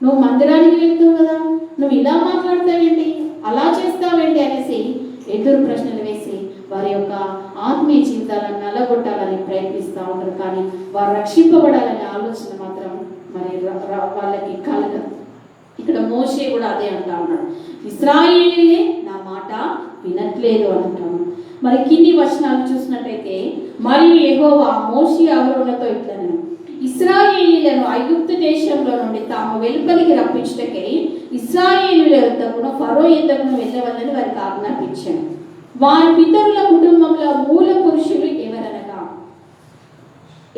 Speaker 1: నువ్వు మందిరానికి వెళ్తావు కదా, నువ్వు ఇలా మాట్లాడతావేంటి, అలా చేస్తావేంటి అనేసి ఎదురు ప్రశ్నలు వేసి వారి యొక్క ఆత్మీయ జీవితాలను నలగొట్టాలని ప్రయత్నిస్తూ ఉంటారు. కానీ వారు రక్షింపబడాలనే ఆలోచన మాత్రం మరి వాళ్ళకి కలగదు. ఇక్కడ మోషే కూడా అదే అంటా ఉన్నాడు, ఇశ్రాయేలీయులే నా మాట వినట్లేదు అంటాము. మరి కింది వచనాలు చూసినట్టయితే, మరియు యెహోవా మోషే అహరోనులతో ఇట్లనెను, ఇశ్రాయేలీయులను ఐగుప్తు దేశంలో నుండి తాము వెలుపలికి రప్పించుటకై ఇశ్రాయేలీయుల యొద్దకును ఫరో యొద్దకును వెళ్ళవలని వారికి ఆజ్ఞాపించాను. వారి పితరుల కుటుంబంలో మూల పురుషులు ఎవరనగా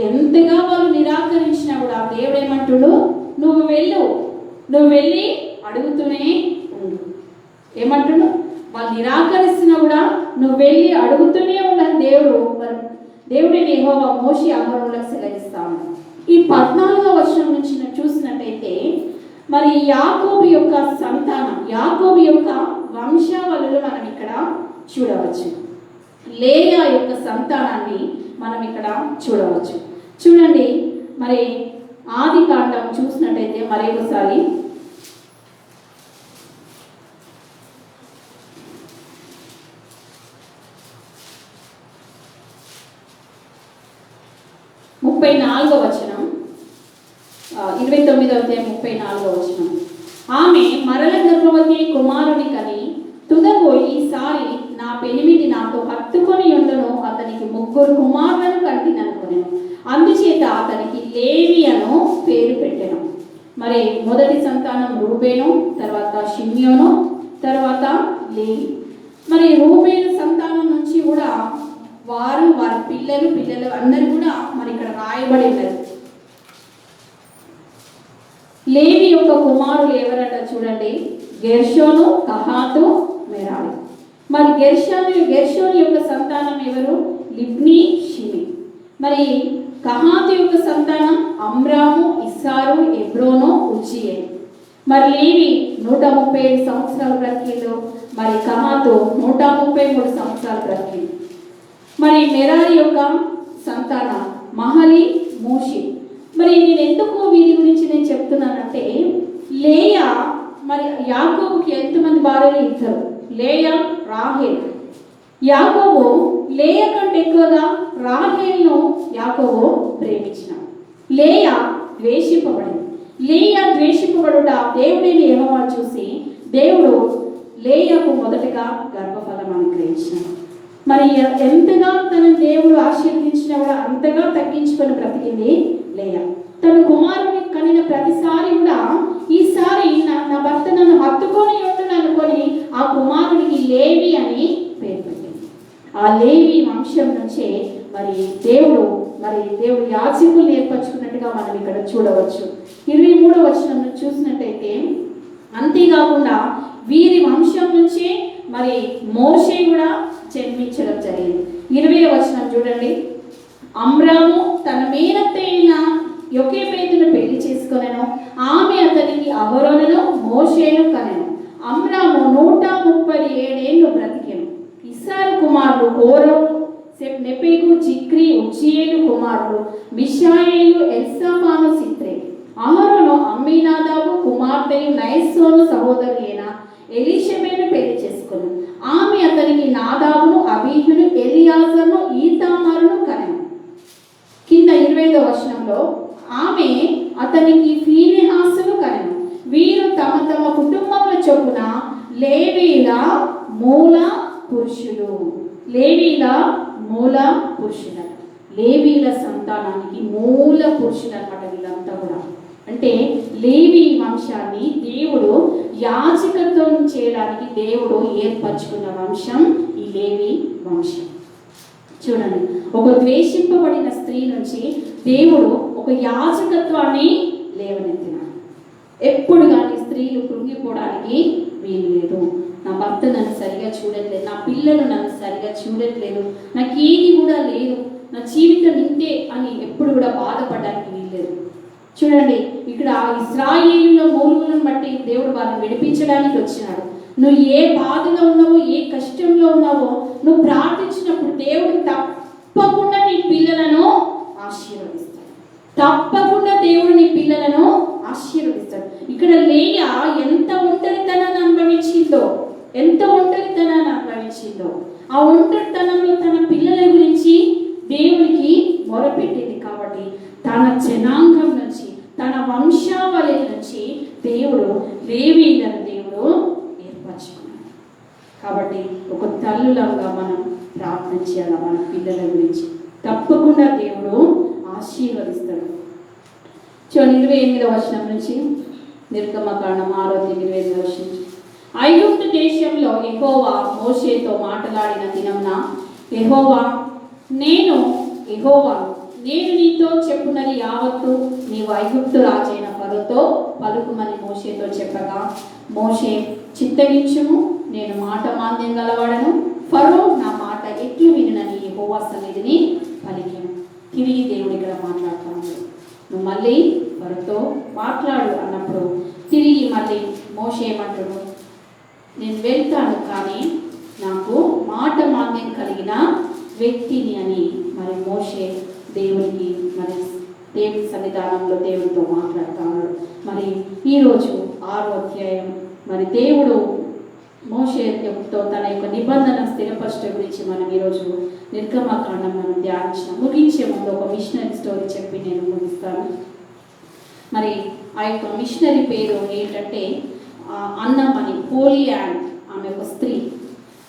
Speaker 1: ఎంతగా వాళ్ళు నిరాకరించినా కూడా దేవుడు ఏమంటుడు? నువ్వు వెళ్ళి అడుగుతూనే ఉండు. ఏమంటున్నావు? వాళ్ళు నిరాకరిస్తున్నా కూడా నువ్వు వెళ్ళి అడుగుతూనే ఉండని దేవుడిని యెహోవా మోషే అహరోనులకు సెలవిస్తాను. ఈ 14వ వచనం నుంచి చూసినట్టయితే మరి యాకోబు యొక్క సంతానం, యాకోబు యొక్క వంశావళులు మనం ఇక్కడ చూడవచ్చు. లేయా యొక్క సంతానాన్ని మనం ఇక్కడ చూడవచ్చు. చూడండి, మరి ఆది కాండం చూసినట్టయితే మరొకసారి 34వ వచనం, 29వ అధ్యాయం 34వ వచనం. ఆమె మరల గర్భవతి కుమారుని కని తుదకు ఈసారి నా పెనిమిటి నాతో హత్తుకొని ఉండను, అతనికి 3 కుమారులను కంటిననుకొనెను. అందుచేత అతనికి లేవి అను పేరు పెట్టెను. మరి మొదటి సంతానం రూబేను, తర్వాత షిమ్యోను, తర్వాత లేవి. మరి రూబేను సంతానం నుంచి కూడా వారి పిల్లలు అందరూ కూడా మరి ఇక్కడ రాయబడి ఉన్నారు. లేవి యొక్క కుమారులు ఎవరట చూడండి, గెర్షోను, కహాతు, మెరారి. మరి గెర్షోను యొక్క సంతానం ఎవరు? లిబ్ని, షిమి. మరి కహాతు యొక్క సంతానం అమ్రాము, ఇస్సారు, ఎబ్రోను, ఉజ్జియేలు. మరి లేవి 137 సంవత్సరాలు బ్రతికిండు. మరి కహాతు 133 సంవత్సరాలు బ్రతికిండు. మరి మెరారి యొక్క సంతానం మహలి, మూషి. మరి నేను ఎందుకు వీరి గురించి నేను చెప్తున్నానంటే, లేయా మరి యాకోబుకి ఎంతమంది భార్యలు? 2. లేయా, రాహేల్. యాకోబు లేయా కంటే ఎక్కువగా రాహేల్ను యాకోబు ప్రేమించిన. లేయా ద్వేషింపబడింది. లేయా ద్వేషింపబడుట దేవుడిని యెహోవా చూసి దేవుడు లేయాకు మొదటగా గర్భఫలం అనుగ్రహించాడు. మరి ఎంతగా తన దేవుడు ఆశీర్వదించినా కూడా అంతగా తగ్గించుకొని బ్రతికింది లేయా. తన కుమారుని కనిన ప్రతిసారి కూడా ఈసారి నా భర్త నన్ను హత్తుకొని ఉంటును అనుకొని ఆ కుమారుడికి లేవి అని పేరు పెట్టింది. ఆ లేవి వంశం నుంచే మరి దేవుడు యాజకులు ఏర్పరచుకున్నట్టుగా మనం ఇక్కడ చూడవచ్చు. 23వ వచనం చూసినట్టయితే, అంతేకాకుండా వీరి వంశం నుంచే మరి మోషే కూడా జన్మించడం జరిగింది. 20వ వచనం చూడండి. అమ్రాము తన మేనత్త అయిన యొకేబెతును పెళ్లి చేసుకొనెను. ఆమె అతనికి అహరోనును, మోషేను కనెను. అమ్రాము 137 ఏళ్ళు బ్రతికెను. ఇస్సారు కుమారులు కోరహు, నెపెగు, జిక్రీ, ఉజ్జియేలు కుమారులు మిషాయేలు, ఎల్సాఫాను, సిత్రే. అహరోను అమ్మీనాదాబు కుమార్తెయు నయస్సోను సహోదరులైన ఎలీషబేను పెళ్లి చేసుకొను. ఆమె అతనికి నాదాబును, అబీహును, ఎలియాజరును, ఈతామారును కనెను. కింద 25వ వచనంలో ఆమె అతనికి ఫీనెహాసును కనెను. వీరు తమ తమ కుటుంబముల చొప్పున లేవీల మూల పురుషులు. లేవీల సంతానానికి మూల పురుషులు అన్నమాట వీళ్ళంతా కూడా. అంటే లేవి వంశాన్ని దేవుడు యాజకత్వం చేయడానికి దేవుడు ఏర్పరచుకున్న వంశం ఈ లేవి వంశం. చూడండి, ఒక ద్వేషింపబడిన స్త్రీ నుంచి దేవుడు ఒక యాజకత్వాన్ని లేవనెత్తినాడు. ఎప్పుడు కానీ స్త్రీలు కృంగిపోవడానికి వీలు లేదు. నా భర్త నన్ను సరిగా చూడట్లేదు, నా పిల్లలు నన్ను సరిగా చూడట్లేదు, నాకు ఏది కూడా లేదు, నా జీవితం ఇంతే అని ఎప్పుడు కూడా బాధపడడానికి వీల్లేదు. చూడండి, ఇక్కడ ఇశ్రాయేలుల మూలుగులను బట్టి దేవుడు వారిని విడిపించడానికి వచ్చినాడు. నువ్వు ఏ బాధలో ఉన్నావో, ఏ కష్టంలో ఉన్నావో, నువ్వు ప్రార్థించినప్పుడు దేవుడు తప్పకుండా నీ పిల్లలను ఆశీర్వదిస్తాడు. తప్పకుండా దేవుడు నీ పిల్లలను ఆశీర్వదిస్తాడు. ఇక్కడ లేయా ఎంత ఒంటరితనాన్ని అనుభవించిందో, ఆ ఒంటరితనంలో తన పిల్లల గురించి దేవునికి మొరపెట్టింది. కాబట్టి తన జనాంగం నుంచి, తన వంశావళి నుంచి దేవుడు లేవీలను దేవుడు ఏర్పరచుకున్నాడు. కాబట్టి ఒక తల్లులంగా మనం ప్రార్థన చేయాలి మన పిల్లల గురించి. తప్పకుండా దేవుడు ఆశీర్వదిస్తాడు. చూడండి, 28వ వచనం నుంచి, నిర్గమకాండం 6:28 వచనం. ఐగుప్తు దేశంలో యెహోవా మోషేతో మాట్లాడిన దినమున యెహోవా నేను నీతో చెప్పున్నది యావత్తు నీవు ఐగుప్తు రాజైన ఫరోతో పలుకుమని మోషేతో చెప్పగా, మోషే చిత్తగించుము, నేను మాట మాంద్యం గలవాడను, ఫరో నా మాట ఎట్లు వినునని యెహోవా సన్నిధిని పలికెను. తిరిగి దేవుడు ఇక్కడ మాట్లాడుతున్నాడు, నువ్వు మళ్ళీ ఫరోతో మాట్లాడు అన్నప్పుడు తిరిగి మళ్ళీ మోషే ఏమంటాడు, నేను వెళ్తాను కానీ నాకు మాట మాంద్యం కలిగిన వ్యక్తిని అని మరి మోషే దేవునికి మరి దేవుని సన్నిధానంలో దేవునితో మాట్లాడుతాడు. మరి ఈరోజు 6వ అధ్యాయం మరి దేవుడు మోషేతో తన యొక్క నిబంధన స్థిరపరచడం గురించి మనం ఈరోజు నిర్గమకాండం మనం ధ్యానించిన ముగించే ముందు ఒక మిషనరీ స్టోరీ చెప్పి నేను ముగిస్తాను. మరి ఆ యొక్క మిషనరీ పేరు ఏంటంటే అన్నమని, హోలీ యాండ్. ఆమె ఒక స్త్రీ.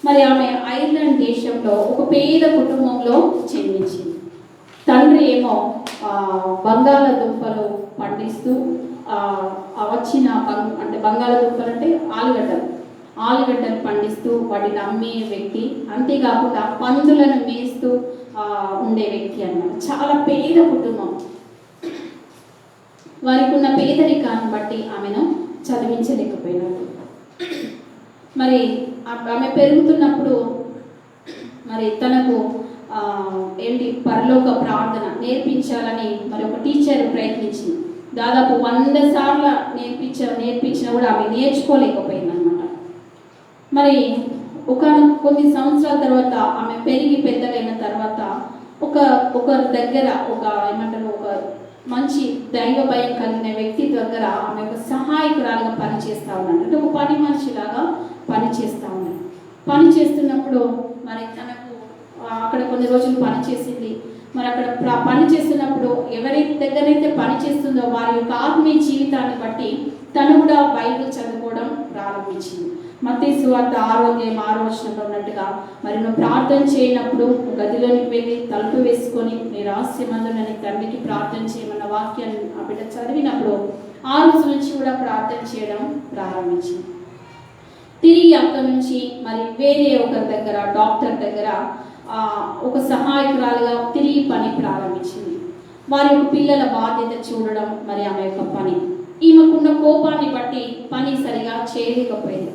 Speaker 1: మరి ఆమె ఐర్లాండ్ దేశంలో ఒక పేద కుటుంబంలో జన్మించింది. తండ్రి ఏమో బంగాళదుంపలు పండిస్తూ వచ్చిన అంటే బంగాళదుంపలు అంటే ఆలుగడ్డలు పండిస్తూ వాటిని అమ్మే వ్యక్తి. అంతేకాకుండా పందులను మేస్తూ ఉండే వ్యక్తి అన్నమాట. చాలా పేద కుటుంబం. వారికి ఉన్న పేదరికాన్ని బట్టి ఆమెను చదివించలేకపోయినారు. మరి ఆమె పెరుగుతున్నప్పుడు మరి తనకు పరలోక ప్రార్థన నేర్పించాలని మరి ఒక టీచర్ ప్రయత్నించింది. దాదాపు 100 సార్లు నేర్పించినా కూడా ఆమె నేర్చుకోలేకపోయింది అనమాట. మరి కొన్ని సంవత్సరాల తర్వాత ఆమె పెరిగి పెద్దగైన తర్వాత ఒకరి దగ్గర ఒక మంచి దైవ భయం కలిగిన వ్యక్తి దగ్గర ఆమె ఒక సహాయకురాలుగా పనిచేస్తూ ఉన్నాడు. అంటే ఒక పని మనిషిలాగా పనిచేస్తూ ఉన్నాడు. పని చేస్తున్నప్పుడు మరి తనకు అక్కడ కొన్ని రోజులు పనిచేసింది. మరి అక్కడ పని చేస్తున్నప్పుడు ఎవరి దగ్గరైతే పని చేస్తుందో వారి యొక్క ఆత్మీయ జీవితాన్ని బట్టి తను కూడా బైబిల్ చదువుకోవడం ప్రారంభించింది. మత్తయి సువార్త 6వ అధ్యాయం 6వ వచనంలో ఉన్నట్టుగా మరి నువ్వు ప్రార్థన చేయనప్పుడు గదిలోనికి వెళ్ళి తలుపు వేసుకొని నీ రహస్యమందున నీ తండ్రికి ప్రార్థన చేయమన్న వాక్యాన్ని ఆ బిడ్డ చదివినప్పుడు ఆ రోజు నుంచి కూడా ప్రార్థన చేయడం ప్రారంభించింది. తిరిగి అక్కడి నుంచి మరి వేరే ఒకరి దగ్గర డాక్టర్ దగ్గర ఒక సహాయకురాలుగా తిరిగి పని ప్రారంభించింది. వారి యొక్క పిల్లల బాధ్యత చూడడం మరి ఆమె యొక్క పని. ఈమెకున్న కోపాన్ని బట్టి పని సరిగా చేయలేకపోయింది.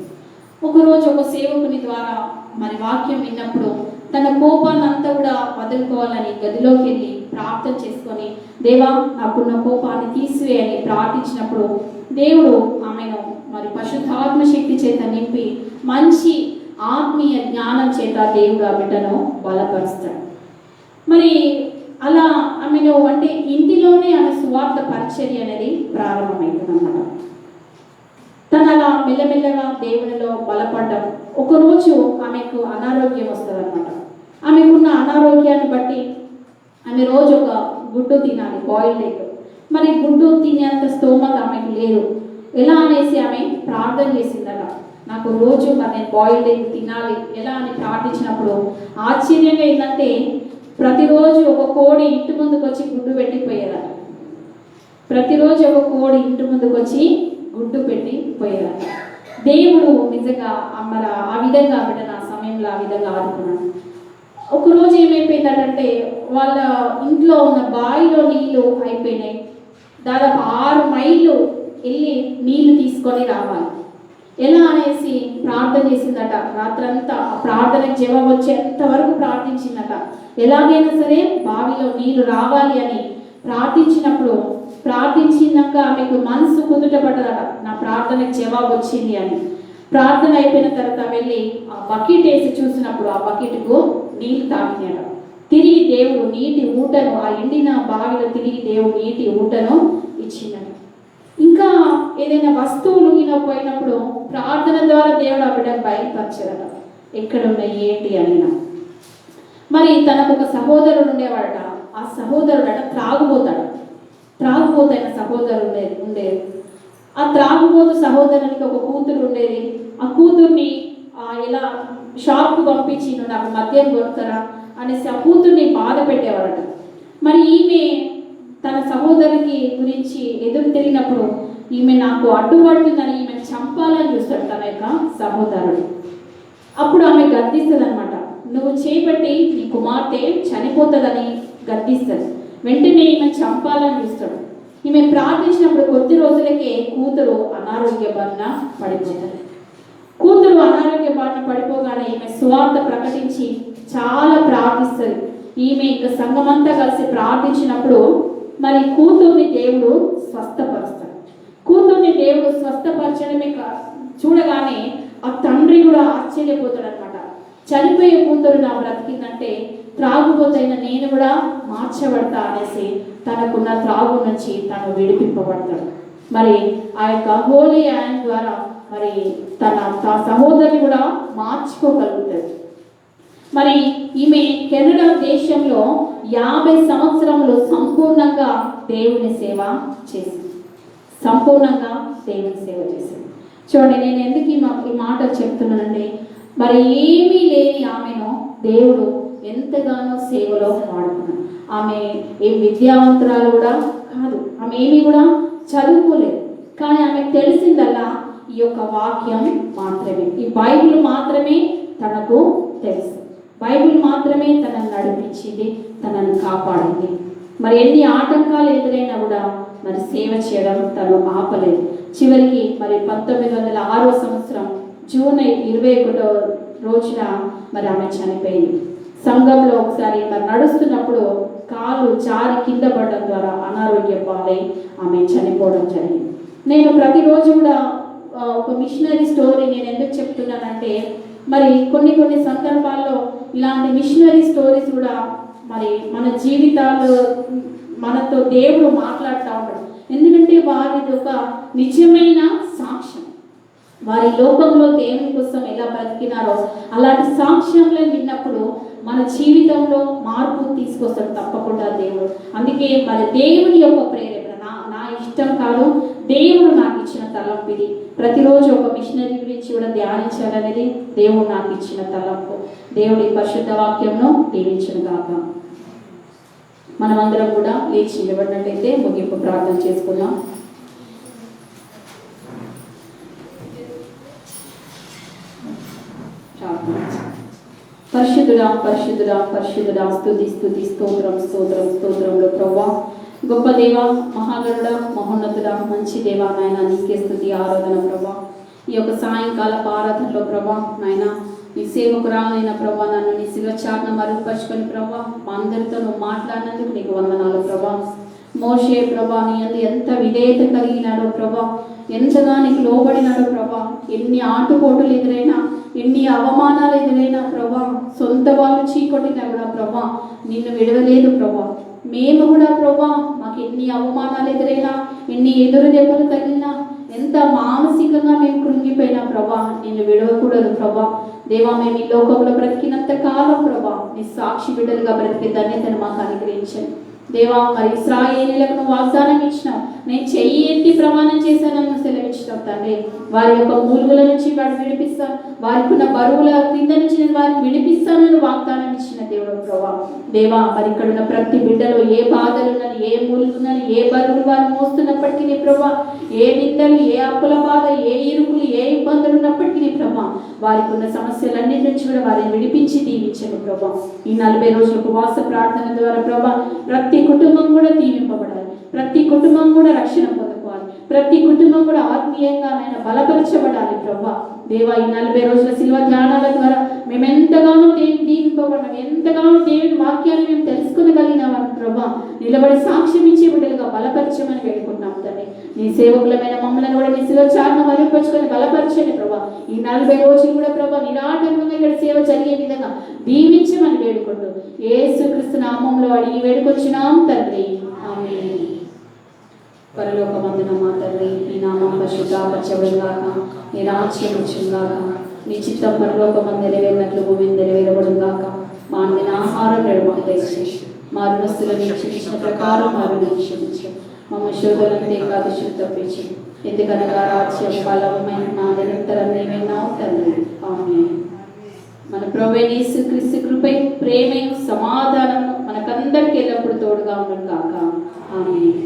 Speaker 1: ఒకరోజు ఒక సేవకుని ద్వారా మరి వాక్యం విన్నప్పుడు తన కోపాన్ని అంతా కూడా వదులుకోవాలని గదిలోకి వెళ్ళి ప్రార్థన చేసుకొని, దేవా నాకున్న కోపాన్ని తీసివేయని ప్రార్థించినప్పుడు దేవుడు ఆమెను మరి పరిశుద్ధాత్మ శక్తి చేత నింపి మంచి ఆత్మీయ జ్ఞానం చేత దేవుడు ఆ బిడ్డను బలపరుస్తాడు. మరి అలా ఆమెను అంటే ఇంటిలోనే ఆమె సువార్త పరిచర్య అనేది ప్రారంభమవుతుంది అన్నమాట. తను అలా మెల్లమెల్లగా దేవునిలో బలపడ్డం. ఒకరోజు ఆమెకు అనారోగ్యం వస్తుంది అనమాట. ఆమెకున్న అనారోగ్యాన్ని బట్టి ఆమె రోజు ఒక గుడ్డు తినాలి, బాయిల్డ్ ఎగ్. మరి గుడ్డు తినేంత స్తోమత ఆమెకు లేదు. ఎలా అనేసి ఆమె ప్రార్థన చేసిందట, నాకు రోజు మరి నేను బాయిల్డ్ ఎగ్ తినాలి ఎలా అని ప్రార్థించినప్పుడు ఆశ్చర్యంగా ఏంటంటే ప్రతిరోజు ఒక కోడి ఇంటి ముందుకు వచ్చి గుడ్డు పెట్టిపోయేదట. ప్రతిరోజు ఒక కోడి ఇంటి ముందుకు వచ్చి గుడ్డు పెట్టి పోయేదట. దేవుడు నిజంగా మరి ఆ విధంగా బిడ్డ నా సమయంలో ఆ విధంగా ఆడుకున్నాడు. ఒకరోజు ఏమైపోయిందంటే వాళ్ళ ఇంట్లో ఉన్న బావిలో నీళ్లు అయిపోయినాయి. దాదాపు 6 మైళ్ళు వెళ్ళి నీళ్లు తీసుకొని రావాలి. ఎలా అనేసి ప్రార్థన చేసిందట. రాత్రంతా ఆ ప్రార్థనకు జవాబు వచ్చేంత వరకు ప్రార్థించిందట. ఎలాగైనా సరే బావిలో నీళ్లు రావాలి అని ప్రార్థించినాక ఆమెకు మనసు కుదుటపడ్డదట, నా ప్రార్థనకు జవాబు వచ్చింది అని. ప్రార్థన అయిపోయిన తర్వాత వెళ్ళి ఆ బకెట్ వేసి చూసినప్పుడు ఆ బకెట్కు నీళ్లు తాగినాడ. తిరిగి దేవుడు నీటి ఊటను ఆ ఎండిన బావిలో తిరిగి దేవుడు నీటి ఊటను ఇచ్చినాడు. ఇంకా ఏదైనా వస్తువులు పోయినప్పుడు ప్రార్థన ద్వారా దేవుడు ఆ బిడ్డకు బయలుపరచాడట, ఎక్కడున్నాయి ఏంటి అనినా. మరి తనకు ఒక సహోదరుడు ఉండేవాడట. ఆ సహోదరుడట త్రాగుబోతైన సహోదరుడు ఉండేది. ఆ త్రాగుబోతు సహోదరునికి ఒక కూతురు ఉండేది. ఆ కూతుర్ని ఇలా షాప్కు పంపించి నువ్వు నాకు మద్యం కొడతారా అనేసి ఆ కూతుర్ని బాధ పెట్టేవాడట. మరి ఈమె తన సహోదరునికి గురించి ఎదురు తిరిగినప్పుడు ఈమె నాకు అడ్డుపడుతుందని ఈమెను చంపాలని చూస్తాడు తన యొక్క సహోదరుడు. అప్పుడు ఆమె గద్దిస్తుంది అనమాట, నువ్వు చేపట్టి నీ కుమార్తె చనిపోతుందని గద్దిస్తుంది. వెంటనే ఈమె చంపాలని చూస్తాడు. ఈమె ప్రార్థించినప్పుడు కొద్ది రోజులు కూతురు అనారోగ్య బారిన పడిపోతారు. కూతురు అనారోగ్య బారిన పడిపోగానే ఈమె సువార్త ప్రకటించి చాలా ప్రార్థిస్తుంది. ఈమె ఇంకా సంఘమంతా కలిసి ప్రార్థించినప్పుడు మరి కూతుర్ని దేవుడు స్వస్థపరుస్తాడు. కూతుర్ని దేవుడు స్వస్థపరచడమే చూడగానే ఆ తండ్రి కూడా ఆశ్చర్యపోతాడు అనమాట. చనిపోయే కూతురు నా బ్రతికిందంటే త్రాగుబోతైన నేను కూడా మార్చబడతా అనేసి తనకున్న త్రాగు నుంచి తను విడిపింపబడతాడు. మరి ఆ యొక్క హోలీ యాన్ ద్వారా మరి తన సహోదరిని కూడా మార్చుకోగలుగుతాడు. మరి ఈమె కెనడా దేశంలో 50 సంవత్సరములు సంపూర్ణంగా దేవుని సేవ చేసింది. సంపూర్ణంగా దేవుని సేవ చేసింది. చూడండి, నేను ఎందుకు ఈ మాట చెప్తున్నానండి, మరి ఏమీ లేని ఆమెను దేవుడు ఎంతగానో సేవలో వాడుకున్నాడు. ఆమె ఏం విద్యావంతురాలు కూడా కాదు, ఆమె ఏమీ కూడా చదువుకోలేదు. కానీ ఆమెకు తెలిసిందల్లా ఈ యొక్క వాక్యం మాత్రమే, ఈ బైబిల్ మాత్రమే తనకు తెలుసు. బైబిల్ మాత్రమే తనను నడిపించింది, తనను కాపాడింది. మరి ఎన్ని ఆటంకాలు ఎదురైనా కూడా మరి సేవ చేయడం తను ఆపలేదు. చివరికి మరి 1906 సంవత్సరం జూన్ 21వ రోజున మరి ఆమె చనిపోయింది. సంఘంలో ఒకసారి మరి నడుస్తున్నప్పుడు కాలు జారి కింద పడడం ద్వారా అనారోగ్య పాలై ఆమె చనిపోవడం జరిగింది. నేను ప్రతిరోజు కూడా ఒక మిషనరీ స్టోరీ నేను ఎందుకు చెప్తున్నానంటే, మరి కొన్ని సందర్భాల్లో ఇలాంటి మిషనరీ స్టోరీస్ కూడా మరి మన జీవితాలు మనతో దేవుడు మాట్లాడుతూ ఉంటాడు. ఎందుకంటే వారిది ఒక నిజమైన సాక్ష్యం. వారి లోకంలో దేవుని కోసం ఎలా బ్రతికినారో అలాంటి సాక్ష్యంలో విన్నప్పుడు మన జీవితంలో మార్పు తీసుకొస్తాడు తప్పకుండా దేవుడు. అందుకే మరి దేవుని యొక్క ప్రేరేపణ నా ఇష్టం కాదు, దేవుడు నాకు ఇచ్చిన తలంపు ఇది. ప్రతిరోజు ఒక మిషనరీ గురించి కూడా ధ్యానించాలనేది దేవుడు నాకు ఇచ్చిన తలంపు. దేవుడి పరిశుద్ధ వాక్యంను దీవించును గాక. మనమందరం కూడా లేచి నిలబడినట్లయితే ముగింపు ప్రార్థన చేసుకుందాం. పరిశుద్ధుడా పరిశుద్ధుడా పరిశుద్ధుడా, స్తుతి స్తుతి స్తోత్రం స్తోత్రం స్తోత్రంలో ప్రభువా, గొప్ప దేవ, మహాగరుడ, మహోన్నతుడా, మంచి దేవా నాయన, నీకే స్తుతి ఆరాధన ప్రభా. ఈ యొక్క సాయంకాల ఆరాధనలో ప్రభా నాయన నీ సేవకురాలైన ప్రభా, నన్ను నీ శిలువ చాటున మరుగుపరుచుకొని ప్రభా మా అందరితో నువ్వు మాట్లాడినందుకు నీకు వందనాలు ప్రభా. మోషే ప్రభా నీ అందు ఎంత విధేయత కలిగినాడో ప్రభా, ఎంతగా నీకు లోబడినాడో ప్రభా. ఎన్ని ఆటుపోటులు ఎదురైనా, ఎన్ని అవమానాలు ఎదురైనా ప్రభా, సొంత వాళ్ళు చీకొట్టినా కూడా ప్రభా నిన్ను విడవలేదు ప్రభా. మేము కూడా ప్రభా మాకు ఎన్ని అవమానాలు ఎదురైనా, ఎన్ని ఎదురు దెబ్బలు తగిలినా, ఎంత మానసికంగా మేము కృంగిపోయినా ప్రభా నిన్ను విడవకూడదు ప్రభా. దేవా, మేము ఈ లోకంలో బ్రతికినంత కాలం ప్రభా నీ సాక్షి బిడ్డలుగా బ్రతికే ధన్యతను మాకు అనుగ్రహించండి దేవా. మరి ఇశ్రాయేలీయులకు నువ్వు వాగ్దానం ఇచ్చినావు, నేను చెయ్యి ఎత్తి ప్రమాణం చేశానని సెలవిచ్చినావు తండ్రి. వారి యొక్క మూలుగుల నుంచి వాడిని విడిపిస్తాను, వారికి ఉన్న బరువుల క్రింద నుంచి నేను వారిని విడిపిస్తానని వాగ్దానం ఇచ్చిన దేవుడు ప్రభా. దేవా, మరి ఇక్కడ ఉన్న ప్రతి బిడ్డలో ఏ బాధలున్నది, ఏ మూలుగున్నది, ఏ బరువులు వారు మోస్తున్నప్పటికీ నీ ప్రభా, ఏ నిందలు, ఏ అప్పుల బాధ, ఏ ఇరుకులు, ఏ ఇబ్బందులు ఉన్నప్పటికీ నీ ప్రభా వారికి ఉన్న సమస్యలన్నిటి నుంచి కూడా వారిని విడిపించి దీవించను ప్రభా. ఈ 40 రోజుల ఉపవాస ప్రార్థన ద్వారా ప్రభా ప్రతి కుటుంబం కూడా దీవింపబడాలి, ప్రతి కుటుంబం కూడా రక్షణ పొందుకోవాలి, ప్రతి కుటుంబం కూడా ఆత్మీయంగా ఆయన బలపరచబడాలి ప్రభా. దేవా, ఈ 40 రోజుల శిల్వ ధ్యానాల ద్వారా మేము ఎంతగానో దీవింపబడినాం, ఎంతగానో దేవుని వాక్యాన్ని మేము తెలుసుకునగలిగినామని ప్రభా నిలబడి సాక్ష్యం ఇచ్చే బిడ్డలుగా బలపరచమని వేడుకుంటున్నాం తండ్రి. నీ సేవకులమైన మమ్మల్ని కూడా నీ శిలువ చాటును మరుగుపరుచుకొని బలపరచండి ప్రభా. ఈ 40 రోజులు కూడా ప్రభా నిరాటంకంగా ఇక్కడ సేవ జరిగే విధంగా దీవించమని వేడుకుంటూ యేసుక్రీస్తు నామములో అడిగి వేడుకొచ్చున్నాం తండ్రి, ఆమేన్. పరలోకమందున మా తండ్రి, నీ నామం పరిశుద్ధపరచబడుగాక, నీ రాజ్యం వచ్చుగాక, నీ చిత్తం పరలోకమందు నెరవేరినట్లు భూమి మీద నెరవేరబడుగాక. మా అందిన ఆహారం నేడు మాకు దయచేసి, మా రుణస్తులను క్షమించిన ప్రకారం మా రుణాన్ని క్షమించు, మమ్మల్ని శోధనలకు ఏకాదశి తప్పించు, ఎందుకనగా రాజ్యం బలం మహిమ నిరంతరం నీవేనావు తండ్రి, ఆమేన్. మన ప్రభువైన యేసుక్రీస్తు కృపై ప్రేమ సమాధానము మనకందరికీ ఎల్లప్పుడూ తోడుగా ఉండును గాక, ఆమేన్.